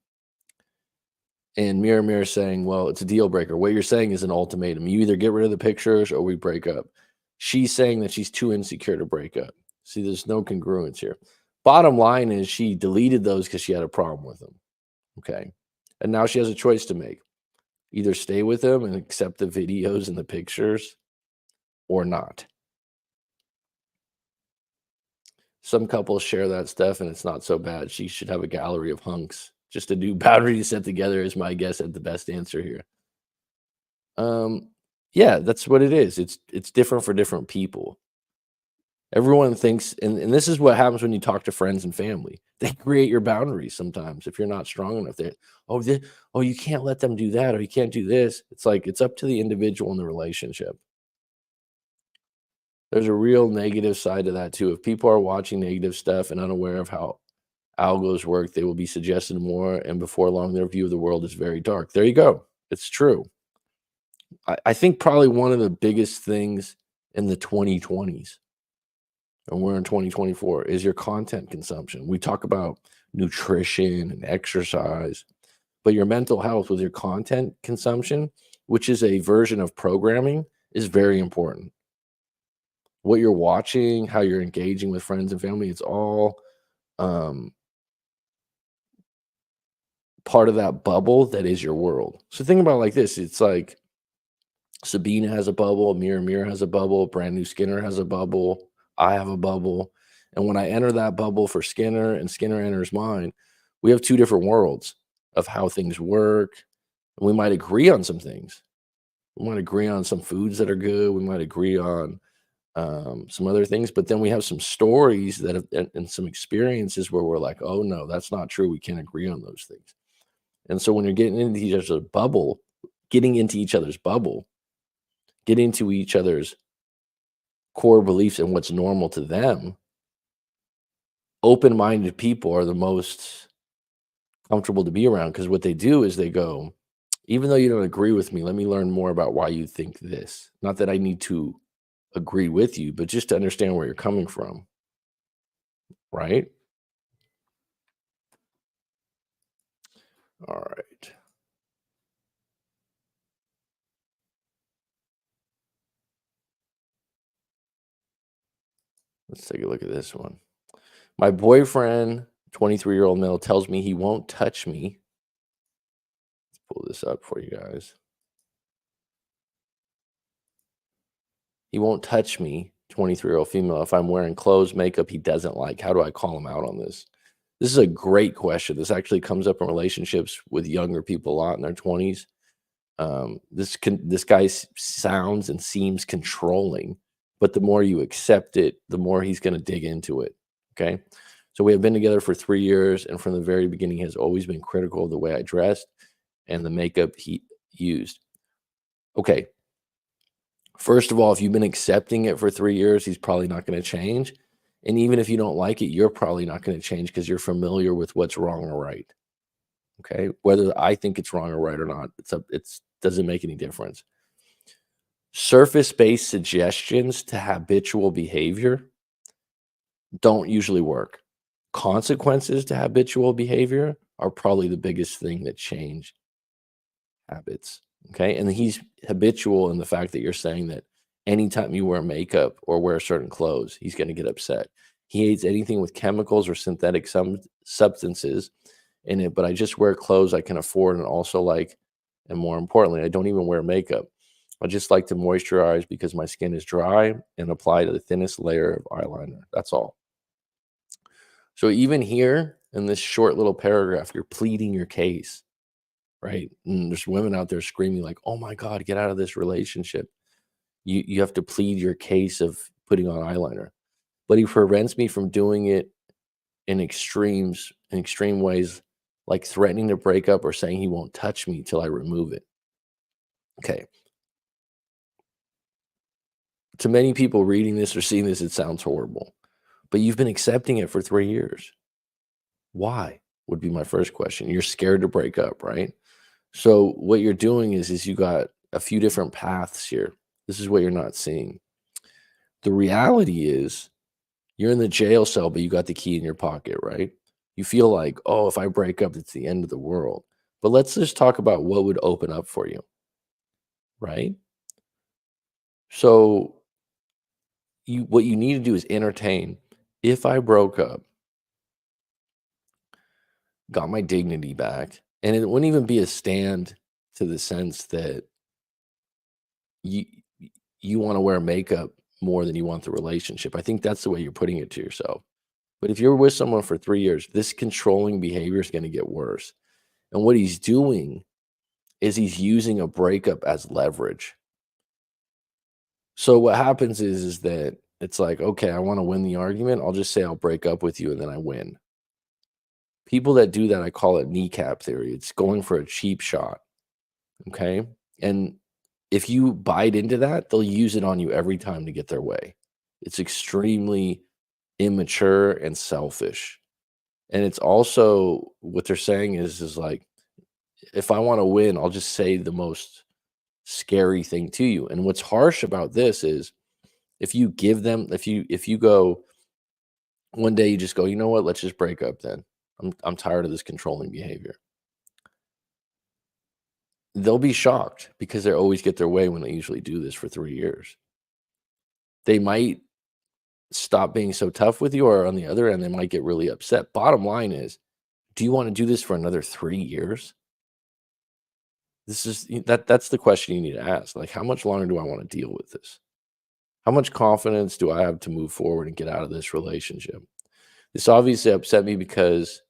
And Mirror saying, well, it's a deal breaker. What you're saying is an ultimatum. You either get rid of the pictures or we break up. She's saying that she's too insecure to break up. See, there's no congruence here. Bottom line is she deleted those because she had a problem with them. Okay. And now she has a choice to make. Either stay with him and accept the videos and the pictures or not. Some couples share that stuff and it's not so bad. She should have a gallery of hunks. Just a new boundary set together is my guess at the best answer here. Yeah, that's what it is. It's different for different people. Everyone thinks, and this is what happens when you talk to friends and family. They create your boundaries sometimes if you're not strong enough. They, oh, oh, you can't let them do that, or you can't do this. It's like it's up to the individual in the relationship. There's a real negative side to that too. If people are watching negative stuff and unaware of how algos work, they will be suggested more, and before long, their view of the world is very dark. There you go. It's true. I think probably one of the biggest things in the 2020s, and we're in 2024, is your content consumption. We talk about nutrition and exercise, but your mental health with your content consumption, which is a version of programming, is very important. What you're watching, how you're engaging with friends and family, it's all part of that bubble that is your world. So think about it like this. It's like Sabina has a bubble, Mirror has a bubble, Brand New Skinner has a bubble, I have a bubble. And when I enter that bubble for Skinner and Skinner enters mine, we have two different worlds of how things work. And we might agree on some things. We might agree on some foods that are good. We might agree on some other things, but then we have some stories that have, and some experiences where we're like, oh no, that's not true. We can't agree on those things. And so when you're getting into each other's bubble, getting into each other's bubble, get into each other's core beliefs and what's normal to them, open-minded people are the most comfortable to be around because what they do is they go, even though you don't agree with me, let me learn more about why you think this. Not that I need to agree with you, but just to understand where you're coming from, right? All right. Let's take a look at this one. My boyfriend, 23-year-old male, tells me he won't touch me. Let's pull this up for you guys. He won't touch me, 23-year-old female, if I'm wearing clothes, makeup he doesn't like. How do I call him out on this? This is a great question. This actually comes up in relationships with younger people a lot in their 20s. This guy sounds and seems controlling, but the more you accept it, the more he's going to dig into it. Okay. So we have been together for 3 years, and from the very beginning, he has always been critical of the way I dressed and the makeup he used. Okay. First of all, if you've been accepting it for 3 years, he's probably not going to change. And even if you don't like it, you're probably not going to change because you're familiar with what's wrong or right. Okay. Whether I think it's wrong or right or not, it's doesn't make any difference. Surface-based suggestions to habitual behavior don't usually work. Consequences to habitual behavior are probably the biggest thing that change habits. Okay. And he's habitual in the fact that you're saying that anytime you wear makeup or wear certain clothes, he's going to get upset. He hates anything with chemicals or synthetic substances in it, but I just wear clothes I can afford and also like, and more importantly, I don't even wear makeup. I just like to moisturize because my skin is dry and apply to the thinnest layer of eyeliner. That's all. So even here in this short little paragraph, you're pleading your case, right? And there's women out there screaming like, "Oh my God, get out of this relationship." You have to plead your case of putting on eyeliner. But he prevents me from doing it in extreme ways, like threatening to break up or saying he won't touch me till I remove it. Okay. To many people reading this or seeing this, it sounds horrible. But you've been accepting it for 3 years. Why? Would be my first question. You're scared to break up, right? So what you're doing is you got a few different paths here. This is what you're not seeing. The reality is you're in the jail cell, but you got the key in your pocket, right? You feel like, oh, if I break up, it's the end of the world. But let's just talk about what would open up for you, right? So what you need to do is entertain. If I broke up, got my dignity back, and it wouldn't even be a stand to the sense that you you want to wear makeup more than you want the relationship. I think that's the way you're putting it to yourself. But if you're with someone for 3 years, this controlling behavior is going to get worse. And what he's doing is he's using a breakup as leverage. So what happens is that it's like, okay, I want to win the argument. I'll just say I'll break up with you and then I win. People that do that, I call it kneecap theory. It's going for a cheap shot. Okay. And if you bite into that, they'll use it on you every time to get their way. It's extremely immature and selfish. And it's also what they're saying is like, if I want to win, I'll just say the most scary thing to you. And what's harsh about this is if you give them, if you go one day, you just go, you know what, let's just break up then. I'm tired of this controlling behavior. They'll be shocked because they always get their way when they usually do this for 3 years. They might stop being so tough with you, or on the other end, they might get really upset. Bottom line is, do you want to do this for another 3 years? This is that's the question you need to ask. Like, how much longer do I want to deal with this? How much confidence do I have to move forward and get out of this relationship? This obviously upset me because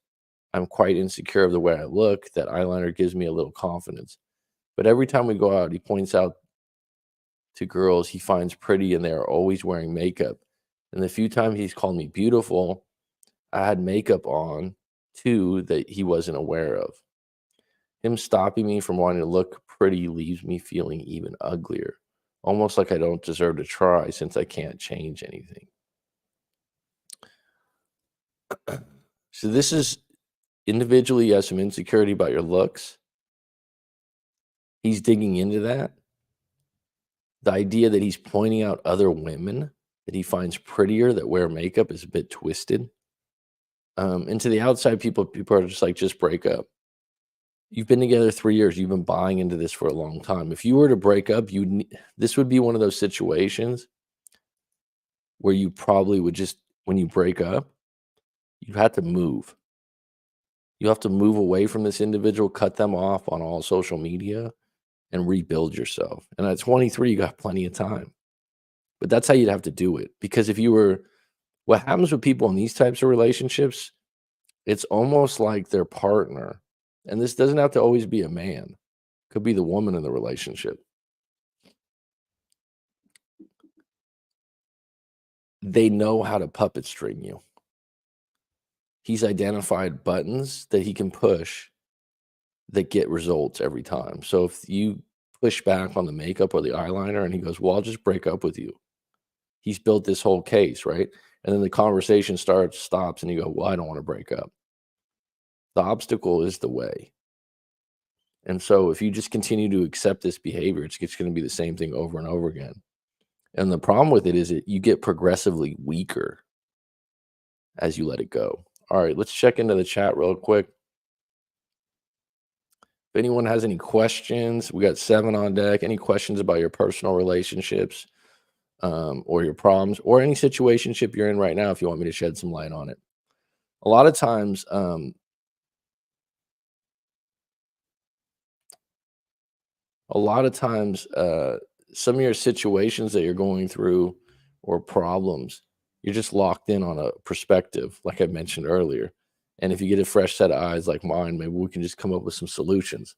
I'm quite insecure of the way I look. That eyeliner gives me a little confidence. But every time we go out, he points out to girls he finds pretty and they are always wearing makeup. And the few times he's called me beautiful, I had makeup on too that he wasn't aware of. Him stopping me from wanting to look pretty leaves me feeling even uglier, almost like I don't deserve to try since I can't change anything. So this is individually, you have some insecurity about your looks. He's digging into that. The idea that he's pointing out other women that he finds prettier that wear makeup is a bit twisted. And to the outside people are just like, just break up. You've been together 3 years. You've been buying into this for a long time. If you were to break up, this would be one of those situations where you probably would just when you break up, you have to move. You have to move away from this individual, cut them off on all social media, and rebuild yourself. And at 23, you got plenty of time. But that's how you'd have to do it. Because if you were what happens with people in these types of relationships, it's almost like their partner, and this doesn't have to always be a man, could be the woman in the relationship. They know how to puppet string you. He's identified buttons that he can push that get results every time. So if you push back on the makeup or the eyeliner and he goes, "Well, I'll just break up with you." He's built this whole case, right? And then the conversation stops, and you go, "Well, I don't want to break up." The obstacle is the way. And so if you just continue to accept this behavior, it's just going to be the same thing over and over again. And the problem with it is that you get progressively weaker as you let it go. All right, let's check into the chat real quick. If anyone has any questions, we got 7 on deck. Any questions about your personal relationships, or your problems, or any situationship you're in right now, if you want me to shed some light on it. A lot of times, some of your situations that you're going through or problems, you're just locked in on a perspective, like I mentioned earlier. And if you get a fresh set of eyes like mine, maybe we can just come up with some solutions.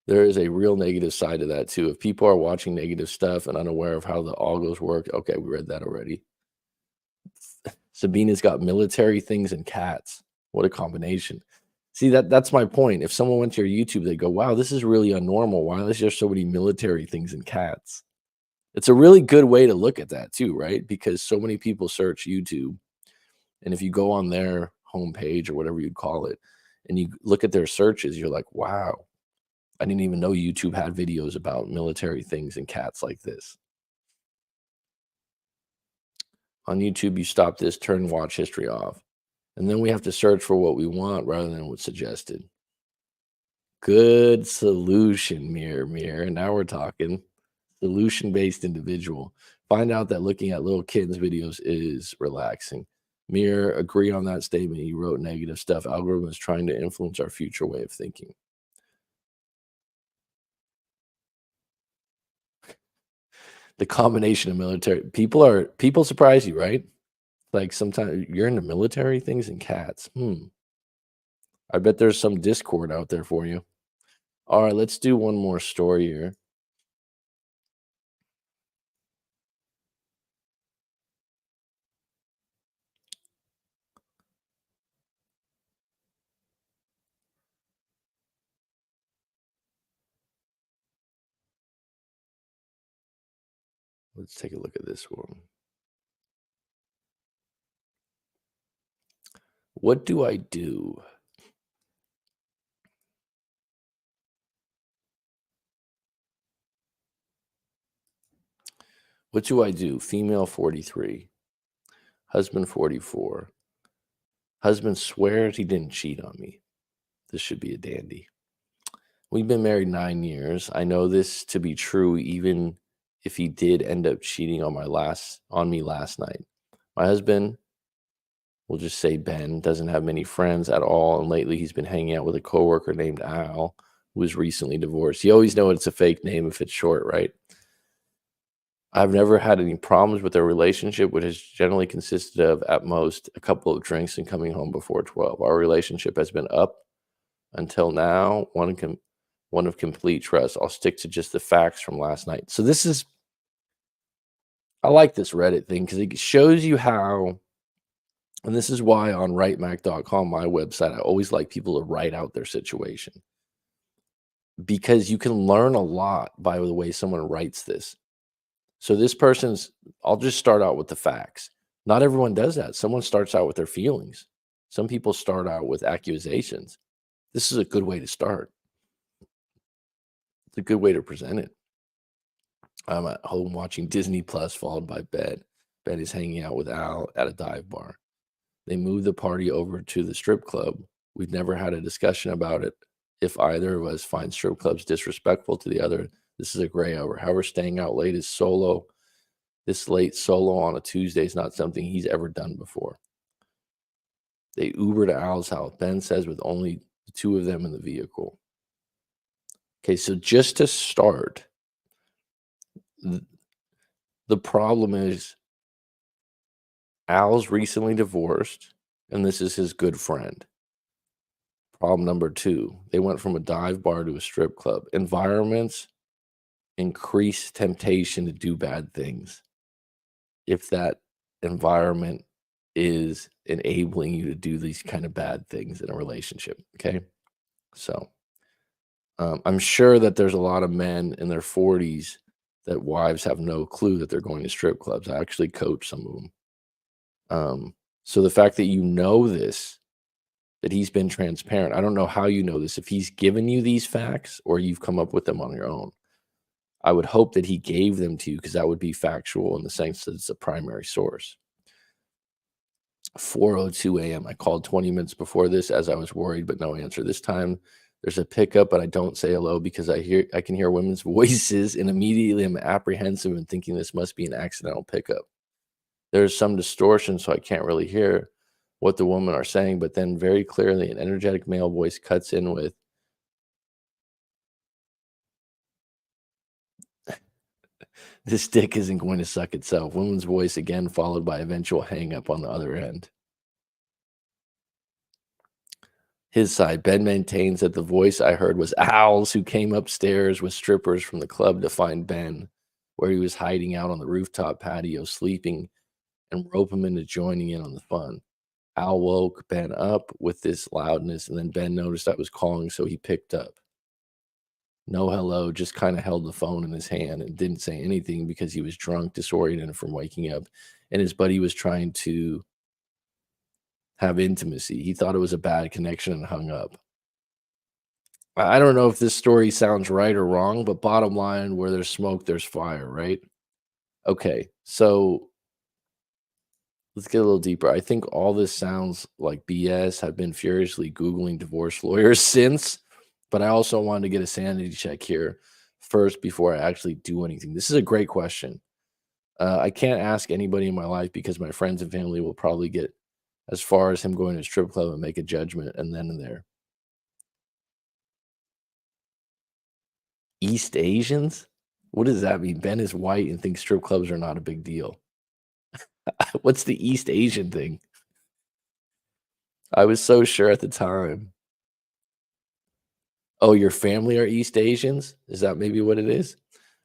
There is a real negative side to that too. If people are watching negative stuff and unaware of how the algos work, okay, we read that already. Sabina's got military things and cats. What a combination. See, that's my point. If someone went to your YouTube, they go, "Wow, this is really unnormal. Why is there so many military things and cats?" It's a really good way to look at that too, right? Because so many people search YouTube, and if you go on their homepage or whatever you'd call it, and you look at their searches, you're like, "Wow, I didn't even know YouTube had videos about military things and cats like this." On YouTube, you stop this, turn watch history off. And then we have to search for what we want rather than what's suggested. Good solution, mirror. Now we're talking. Solution-based individual. Find out that looking at little kittens videos is relaxing. Mirror, agree on that statement. You wrote negative stuff. Algorithm is trying to influence our future way of thinking. The combination of military people surprise you, right? Like sometimes you're into military things and cats. I bet there's some Discord out there for you. All right, let's do one more story here. Let's take a look at this one. What do I do? What do I do? Female 43, husband 44. Husband swears he didn't cheat on me. This should be a dandy. We've been married 9 years. I know this to be true even if he did end up cheating on me last night. My husband, we'll just say Ben, doesn't have many friends at all, and lately he's been hanging out with a coworker named Al, who was recently divorced. You always know it's a fake name if it's short, right? I've never had any problems with their relationship, which has generally consisted of, at most, a couple of drinks and coming home before 12. Our relationship has been up until now, one of complete trust. I'll stick to just the facts from last night. So I like this Reddit thing because it shows you how, and this is why on writemac.com, my website, I always like people to write out their situation because you can learn a lot by the way someone writes this. So I'll just start out with the facts. Not everyone does that. Someone starts out with their feelings. Some people start out with accusations. This is a good way to start. It's a good way to present it. I'm at home watching Disney Plus, followed by bed. Ben is hanging out with Al at a dive bar. They moved the party over to the strip club. We've never had a discussion about it. If either of us find strip clubs disrespectful to the other, This is a gray hour. However, staying out late is solo. This late solo on a Tuesday is not something he's ever done before. They Uber to Al's house, Ben says, with only the two of them in the vehicle. Okay, so just to start, th- the problem is Al's recently divorced, and this is his good friend. Problem number two, they went from a dive bar to a strip club. Environments increase temptation to do bad things if that environment is enabling you to do these kind of bad things in a relationship. Okay. So I'm sure that there's a lot of men in their 40s that wives have no clue that they're going to strip clubs. I actually coach some of them. So the fact that you know this, that he's been transparent, I don't know how you know this, if he's given you these facts or you've come up with them on your own. I would hope that he gave them to you because that would be factual in the sense that it's a primary source. 4:02 a.m. I called 20 minutes before this as I was worried, but no answer. This time there's a pickup, but I don't say hello because I can hear women's voices and immediately I'm apprehensive and thinking this must be an accidental pickup. There's some distortion, so I can't really hear what the women are saying, but then very clearly an energetic male voice cuts in with, "This dick isn't going to suck itself." Woman's voice again, followed by eventual hang up on the other end. His side, Ben maintains that the voice I heard was Al's, who came upstairs with strippers from the club to find Ben, where he was hiding out on the rooftop patio sleeping, and rope him into joining in on the fun. Al woke Ben up with this loudness, and then Ben noticed I was calling, so he picked up. No hello, just kind of held the phone in his hand and didn't say anything because he was drunk, disoriented from waking up, and his buddy was trying to have intimacy. He thought it was a bad connection and hung up. I don't know if this story sounds right or wrong, but bottom line, where there's smoke, there's fire, right? Okay, so let's get a little deeper. I think all this sounds like BS. I've been furiously Googling divorce lawyers since, but I also wanted to get a sanity check here first before I actually do anything. This is a great question. I can't ask anybody in my life because my friends and family will probably get as far as him going to a strip club and make a judgment and then and there. East Asians? What does that mean? Ben is white and thinks strip clubs are not a big deal. What's the East Asian thing? I was so sure at the time. Oh, your family are East Asians? Is that maybe what it is?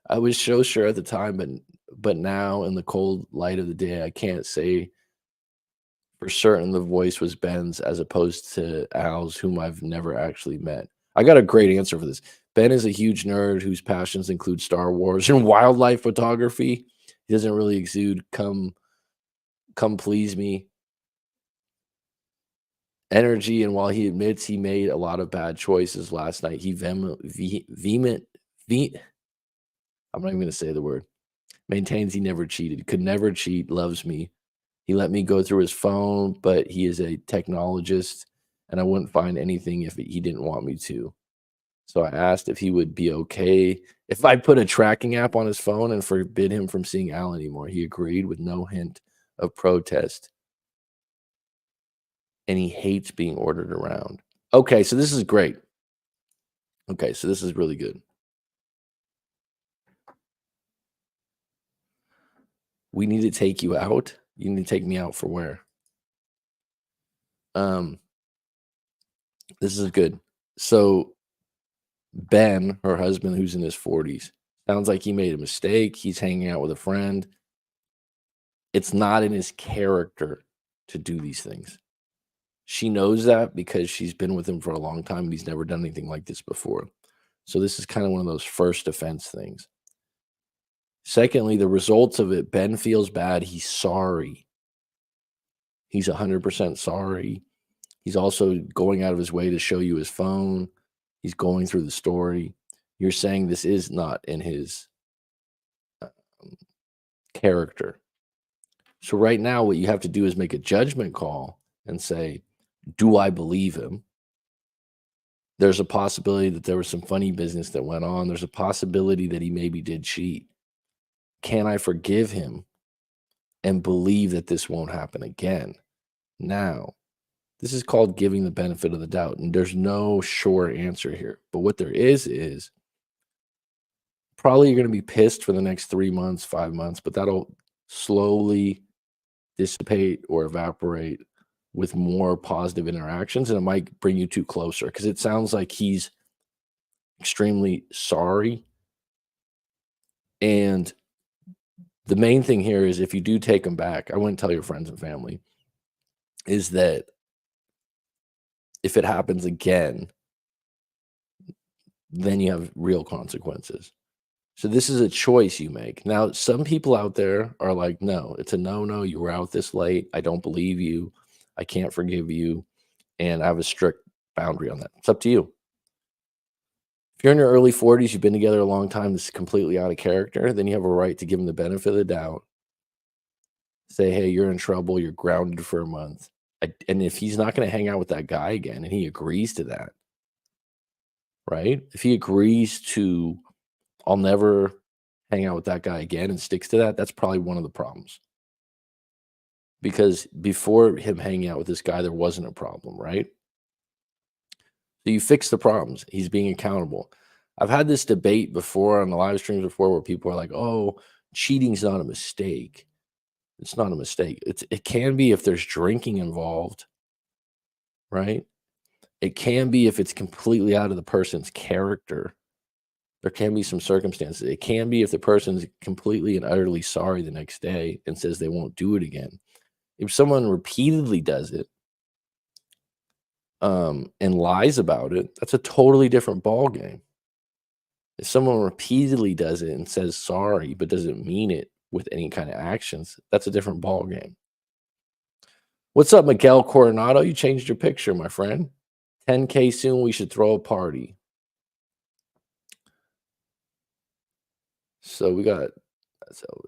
I was so sure at the time, but now in the cold light of the day, I can't say for certain the voice was Ben's as opposed to Al's, whom I've never actually met. I got a great answer for this. Ben is a huge nerd whose passions include Star Wars and wildlife photography. He doesn't really exude come please me energy, and while he admits he made a lot of bad choices last night, he vehement ve I'm not even gonna say the word. Maintains he never cheated, could never cheat, loves me. He let me go through his phone, but he is a technologist, and I wouldn't find anything if he didn't want me to. So I asked if he would be okay if I put a tracking app on his phone and forbid him from seeing Al anymore. He agreed with no hint of protest, and he hates being ordered around. Okay, so this is great. Okay, so this is really good. We need to take you out. You need to take me out for where? Um, this is good. So Ben, her husband, who's in his 40s, sounds like he made a mistake. He's hanging out with a friend. It's not in his character to do these things. She knows that because she's been with him for a long time and he's never done anything like this before. So this is kind of one of those first offense things. Secondly, the results of it, Ben feels bad. He's sorry. He's 100% sorry. He's also going out of his way to show you his phone. He's going through the story. You're saying this is not in his um, character. So right now, what you have to do is make a judgment call and say, do I believe him? There's a possibility that there was some funny business that went on. There's a possibility that he maybe did cheat. Can I forgive him and believe that this won't happen again? Now, this is called giving the benefit of the doubt, and there's no sure answer here. But what there is probably you're going to be pissed for the next 3 months, 5 months, but that'll slowly dissipate or evaporate with more positive interactions, and it might bring you two closer because it sounds like he's extremely sorry. And the main thing here is if you do take him back, I wouldn't tell your friends and family, is that if it happens again, then you have real consequences. So this is a choice you make. Now, some people out there are like, no, it's a no-no. You were out this late. I don't believe you. I can't forgive you. And I have a strict boundary on that. It's up to you. If you're in your early 40s, you've been together a long time, this is completely out of character, then you have a right to give him the benefit of the doubt. Say, hey, you're in trouble. You're grounded for a month. And if he's not going to hang out with that guy again and he agrees to that, right? If he agrees to, I'll never hang out with that guy again and sticks to that, that's probably one of the problems. Because before him hanging out with this guy, there wasn't a problem, right? So you fix the problems. He's being accountable. I've had this debate before on the live streams before where people are like, oh, cheating's not a mistake. It's not a mistake. It can be if there's drinking involved, right? It can be if it's completely out of the person's character. There can be some circumstances. It can be if the person's completely and utterly sorry the next day and says they won't do it again. If someone repeatedly does it and lies about it, that's a totally different ball game. If someone repeatedly does it and says sorry but doesn't mean it with any kind of actions, that's a different ball game. What's up, Miguel Coronado? You changed your picture, my friend. 10K soon. We should throw a party. So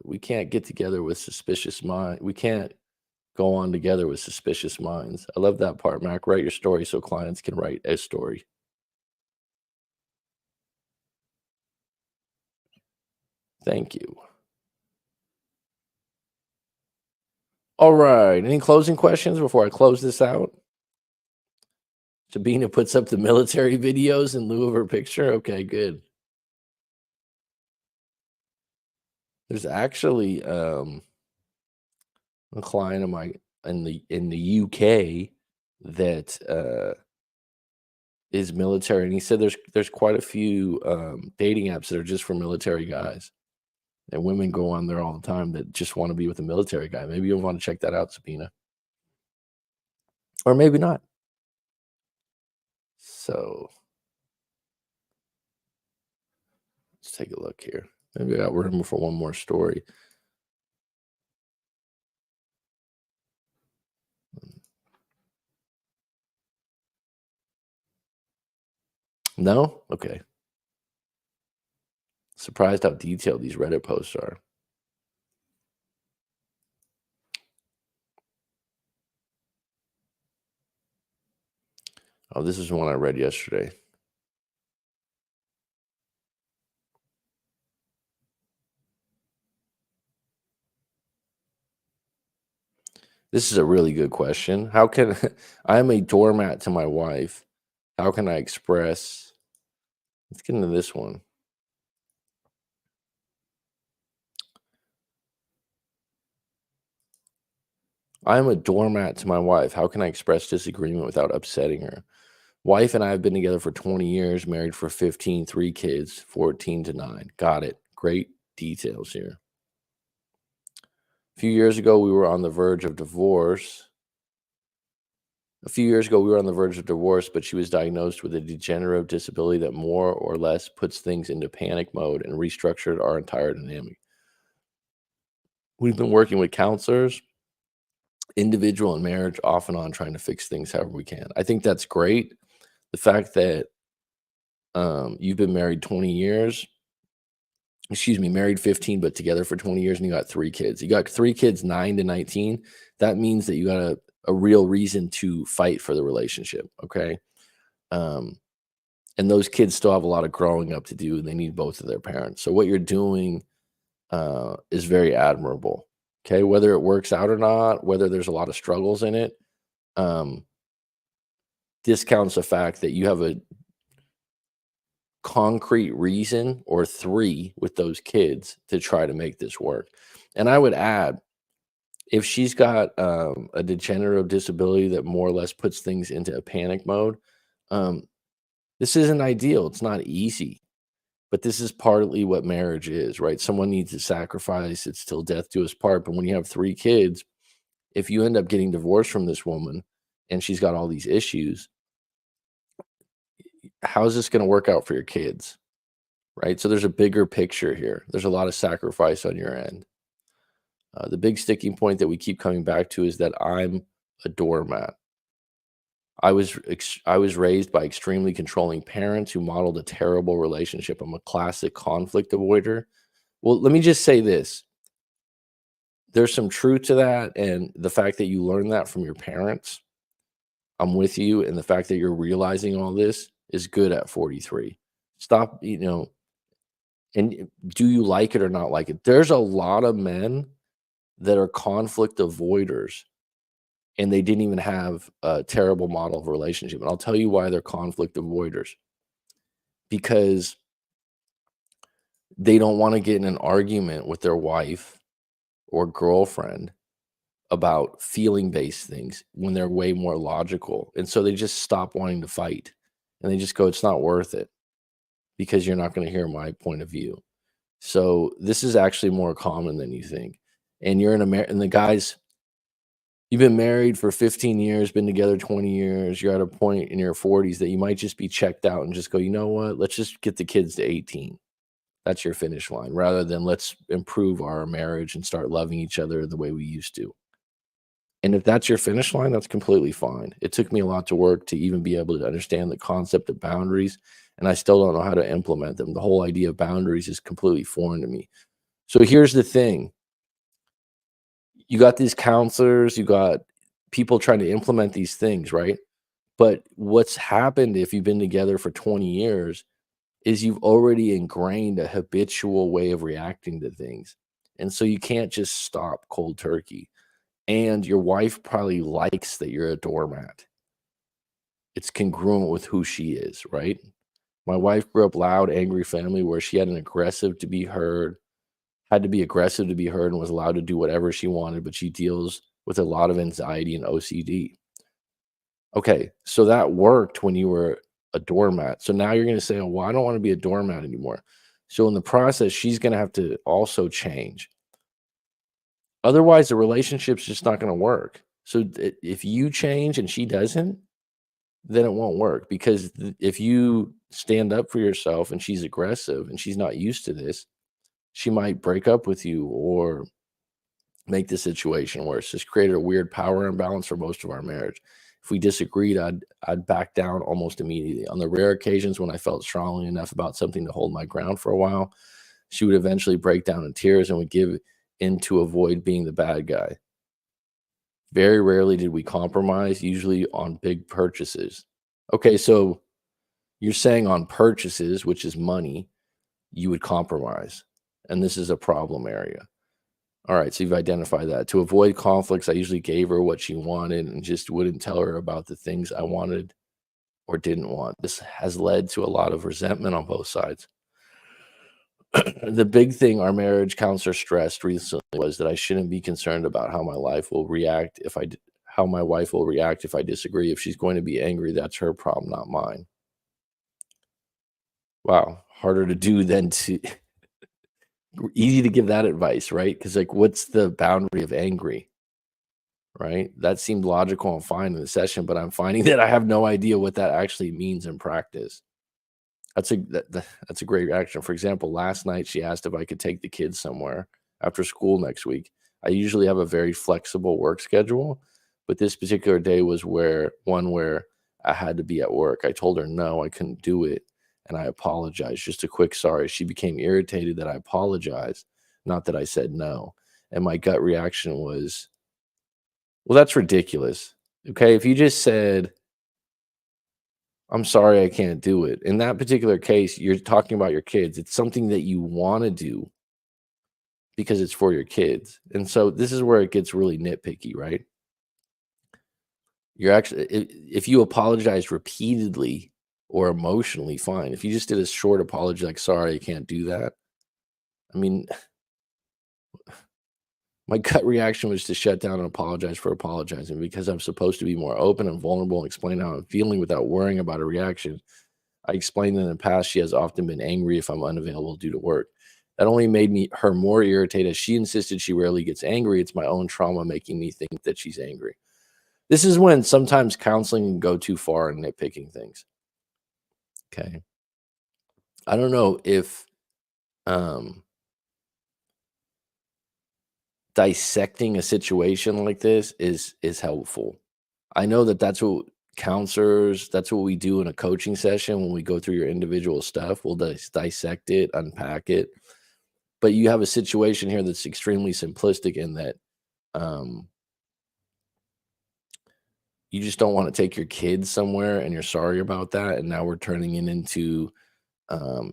we can't get together with suspicious minds. We can't go on together with suspicious minds. I love that part, Mac. Write your story so clients can write a story. Thank you. All right. Any closing questions before I close this out? Sabina puts up the military videos in lieu of her picture. Okay, good. There's actually a client of mine in the UK that is military, and he said there's quite a few dating apps that are just for military guys, and women go on there all the time that just want to be with a military guy. Maybe you'll want to check that out, Sabina, or maybe not. So let's take a look here. Maybe I got room for one more story. No? Okay. Surprised how detailed these Reddit posts are. Oh, this is one I read yesterday. This is a really good question. How can I'm a doormat to my wife? How can I express? Let's get into this one. I'm a doormat to my wife. How can I express disagreement without upsetting her? Wife and I have been together for 20 years, married for 15, 3 kids, 14 to 9. Got it. Great details here. A few years ago, we were on the verge of divorce. But she was diagnosed with a degenerative disability that more or less puts things into panic mode and restructured our entire dynamic. We've been working with counselors, individual and marriage, off and on, trying to fix things however we can. I think that's great. The fact that you've been married 20 years, married 15, but together for 20 years, and you got 3 kids. You got 3 kids, 9 to 19. That means that you got a real reason to fight for the relationship, okay? And those kids still have a lot of growing up to do, and they need both of their parents. So what you're doing is very admirable. Okay, whether it works out or not, whether there's a lot of struggles in it, um, discounts the fact that you have a concrete reason or three with those kids to try to make this work. And I would add, if she's got a degenerative disability that more or less puts things into a panic mode, um, this isn't ideal. It's not easy, but this is partly what marriage is, right? Someone needs to sacrifice. It's till death do us part. But when you have three kids, if you end up getting divorced from this woman and she's got all these issues, how's this going to work out for your kids? Right. So there's a bigger picture here. There's a lot of sacrifice on your end. The big sticking point that we keep coming back to is that I'm a doormat. I was raised by extremely controlling parents who modeled a terrible relationship. I'm a classic conflict avoider. Well, let me just say this. There's some truth to that, and the fact that you learn that from your parents, I'm with you, and the fact that you're realizing all this is good at 43. Stop, and do you like it or not like it? There's a lot of men that are conflict avoiders, and they didn't even have a terrible model of a relationship. And I'll tell you why they're conflict avoiders. Because they don't want to get in an argument with their wife or girlfriend about feeling based things when they're way more logical. And so they just stop wanting to fight. And they just go, it's not worth it because you're not going to hear my point of view. So this is actually more common than you think. And you're in America, and the guys, you've been married for 15 years, been together 20 years. You're at a point in your 40s that you might just be checked out and just go, you know what? Let's just get the kids to 18. That's your finish line, rather than let's improve our marriage and start loving each other the way we used to. And if that's your finish line, that's completely fine. It took me a lot to work to even be able to understand the concept of boundaries, and I still don't know how to implement them. The whole idea of boundaries is completely foreign to me. So here's the thing. You got these counselors, you got people trying to implement these things, right? But what's happened if you've been together for 20 years is you've already ingrained a habitual way of reacting to things. And so you can't just stop cold turkey. And your wife probably likes that you're a doormat. It's congruent with who she is, right? My wife grew up loud, angry family where she had an aggressive to be heard, had to be aggressive to be heard, and was allowed to do whatever she wanted, but she deals with a lot of anxiety and OCD. Okay, so that worked when you were a doormat. So now you're going to say, oh, well, I don't want to be a doormat anymore. So in the process, she's going to have to also change. Otherwise, the relationship's just not going to work. So if you change and she doesn't, then it won't work, because if you stand up for yourself and she's aggressive and she's not used to this, she might break up with you or make the situation worse. Just created a weird power imbalance for most of our marriage. If we disagreed, I'd back down almost immediately. On the rare occasions when I felt strongly enough about something to hold my ground for a while, she would eventually break down in tears and would give in to avoid being the bad guy. Very rarely did we compromise, usually on big purchases. Okay, so you're saying on purchases, which is money, you would compromise. And this is a problem area. All right, so you've identified that. To avoid conflicts, I usually gave her what she wanted and just wouldn't tell her about the things I wanted or didn't want. This has led to a lot of resentment on both sides. The big thing our marriage counselor stressed recently was that I shouldn't be concerned about how my life will react if how my wife will react if I disagree. If she's going to be angry, that's her problem, not mine. Wow, harder to do than to easy to give that advice, right? Because like, what's the boundary of angry, right? That seemed logical and fine in the session, but I'm finding that I have no idea what that actually means in practice. That's a great reaction. For example, last night she asked if I could take the kids somewhere after school next week. I usually have a very flexible work schedule, but this particular day was where I had to be at work. I told her no, I couldn't do it, and I apologized. Just a quick sorry. She became irritated that I apologized, not that I said no. And my gut reaction was, well, that's ridiculous. Okay, if you just said, I'm sorry I can't do it. In that particular case, you're talking about your kids. It's something that you wanna do because it's for your kids. And so this is where it gets really nitpicky, right? You're actually if you apologize repeatedly or emotionally, fine. If you just did a short apology like, "Sorry, I can't do that." I mean, my gut reaction was to shut down and apologize for apologizing because I'm supposed to be more open and vulnerable and explain how I'm feeling without worrying about a reaction. I explained that in the past she has often been angry if I'm unavailable due to work. That only made her more irritated as she insisted she rarely gets angry. It's my own trauma making me think that she's angry. This is when sometimes counseling can go too far in nitpicking things. Okay. I don't know if um, dissecting a situation like this is helpful. I know that that's what counselors, that's what we do in a coaching session when we go through your individual stuff. We'll dissect it, unpack it. But you have a situation here that's extremely simplistic in that um, you just don't want to take your kids somewhere and you're sorry about that. And now we're turning it into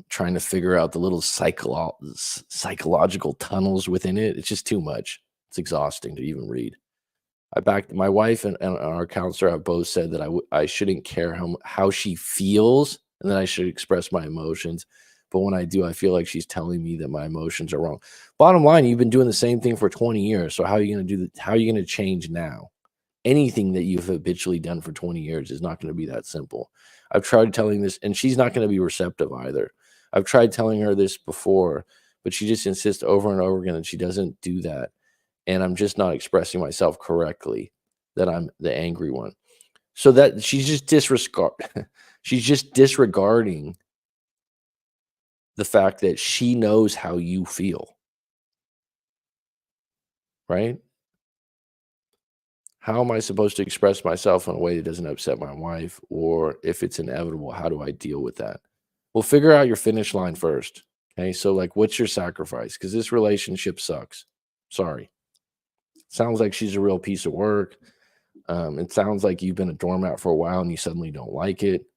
trying to figure out the little psychological tunnels within it. It's just too much. It's exhausting to even read. I backed my wife and our counselor have both said that I shouldn't care how she feels and that I should express my emotions. But when I do, I feel like she's telling me that my emotions are wrong. Bottom line, you've been doing the same thing for 20 years. So how are you going to how are you going to change now? Anything that you've habitually done for 20 years is not going to be that simple. I've tried telling this, and she's not going to be receptive either. I've tried telling her this before, but she just insists over and over again that she doesn't do that. And I'm just not expressing myself correctly, that I'm the angry one. So that she's just disregarding the fact that she knows how you feel, right? How am I supposed to express myself in a way that doesn't upset my wife? Or if it's inevitable, how do I deal with that? Well, figure out your finish line first. Okay. So, like, what's your sacrifice? Because this relationship sucks. Sorry. Sounds like she's a real piece of work. It sounds like you've been a doormat for a while and you suddenly don't like it.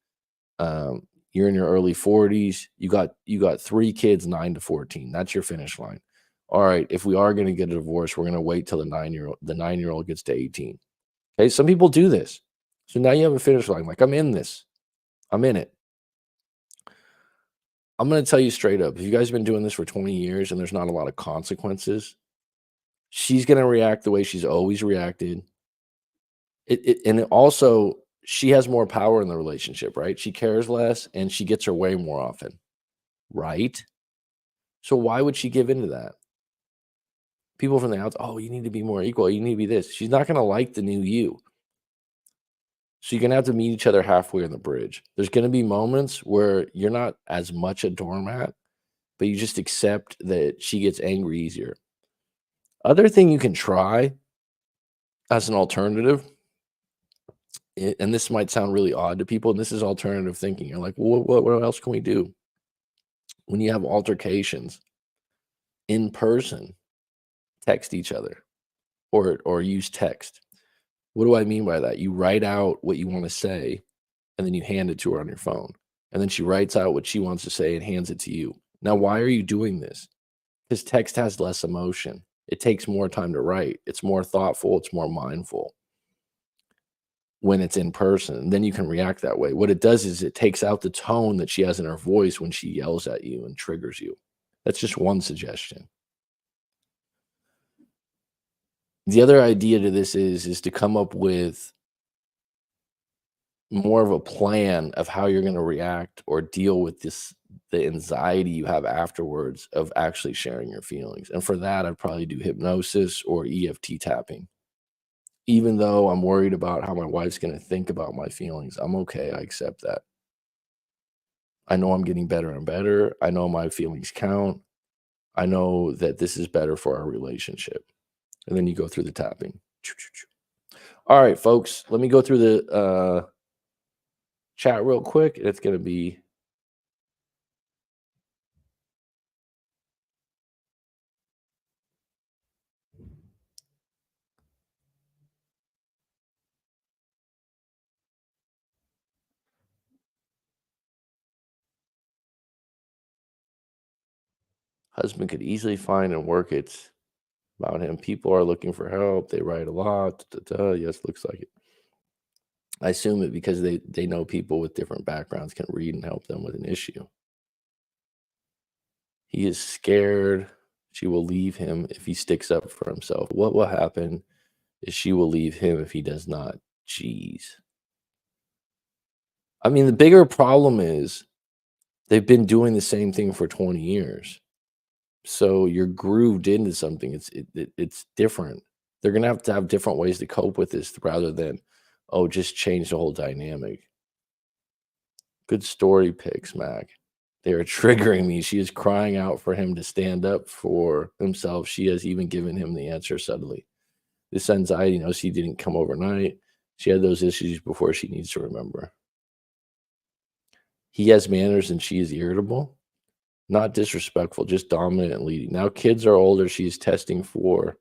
You're in your early 40s. You got 3 kids, 9 to 14. That's your finish line. All right. If we are going to get a divorce, we're going to wait till the 9-year old gets to 18. Okay, some people do this. So now you have a finish line. Like, I'm in this. I'm in it. I'm going to tell you straight up. If you guys have been doing this for 20 years and there's not a lot of consequences, she's going to react the way she's always reacted. And it also, she has more power in the relationship, right? She cares less and she gets her way more often, right? So why would she give into that? People from the outside, oh, you need to be more equal. You need to be this. She's not going to like the new you. So you're gonna have to meet each other halfway on the bridge. There's gonna be moments where you're not as much a doormat, but you just accept that she gets angry easier. Other thing you can try as an alternative, and this might sound really odd to people, and this is alternative thinking. You're like, well, what else can we do? When you have altercations in person, text each other or use text. What do I mean by that? You write out what you want to say and then you hand it to her on your phone. And then she writes out what she wants to say and hands it to you. Now, why are you doing this? Because text has less emotion. It takes more time to write. It's more thoughtful. It's more mindful when it's in person. And then you can react that way. What it does is it takes out the tone that she has in her voice when she yells at you and triggers you. That's just one suggestion. The other idea to this is to come up with more of a plan of how you're gonna react or deal with the anxiety you have afterwards of actually sharing your feelings, and for that, I'd probably do hypnosis or EFT tapping. Even though I'm worried about how my wife's gonna think about my feelings, I'm okay, I accept that. I know I'm getting better and better, I know my feelings count, I know that this is better for our relationship, and then you go through the tapping. Alright, folks, let me go through the, chat real quick, it's gonna be Husband could easily find and work it about him. People are looking for help. They write a lot. Yes, looks like it. I assume it because they know people with different backgrounds can read and help them with an issue. He is scared she will leave him if he sticks up for himself. What will happen is she will leave him if he does not. Jeez. I mean, the bigger problem is they've been doing the same thing for 20 years. So you're grooved into something. It's different. They're gonna have to have different ways to cope with this rather than, oh, just change the whole dynamic. Good story picks, Mac. They are triggering me. She is crying out for him to stand up for himself. She has even given him the answer subtly. This anxiety knows he didn't come overnight. She had those issues before she needs to remember. He has manners and she is irritable. Not disrespectful, just dominant and leading. Now kids are older. She is testing for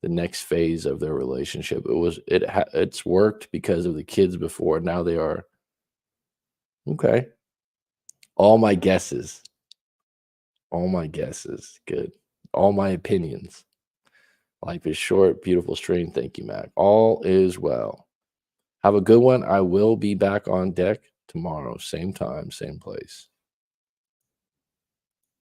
the next phase of their relationship. It's worked because of the kids before. Now they are okay. All my guesses. All my guesses. Good. All my opinions. Life is short, beautiful stream. Thank you, Mac. All is well. Have a good one. I will be back on deck tomorrow, same time, same place.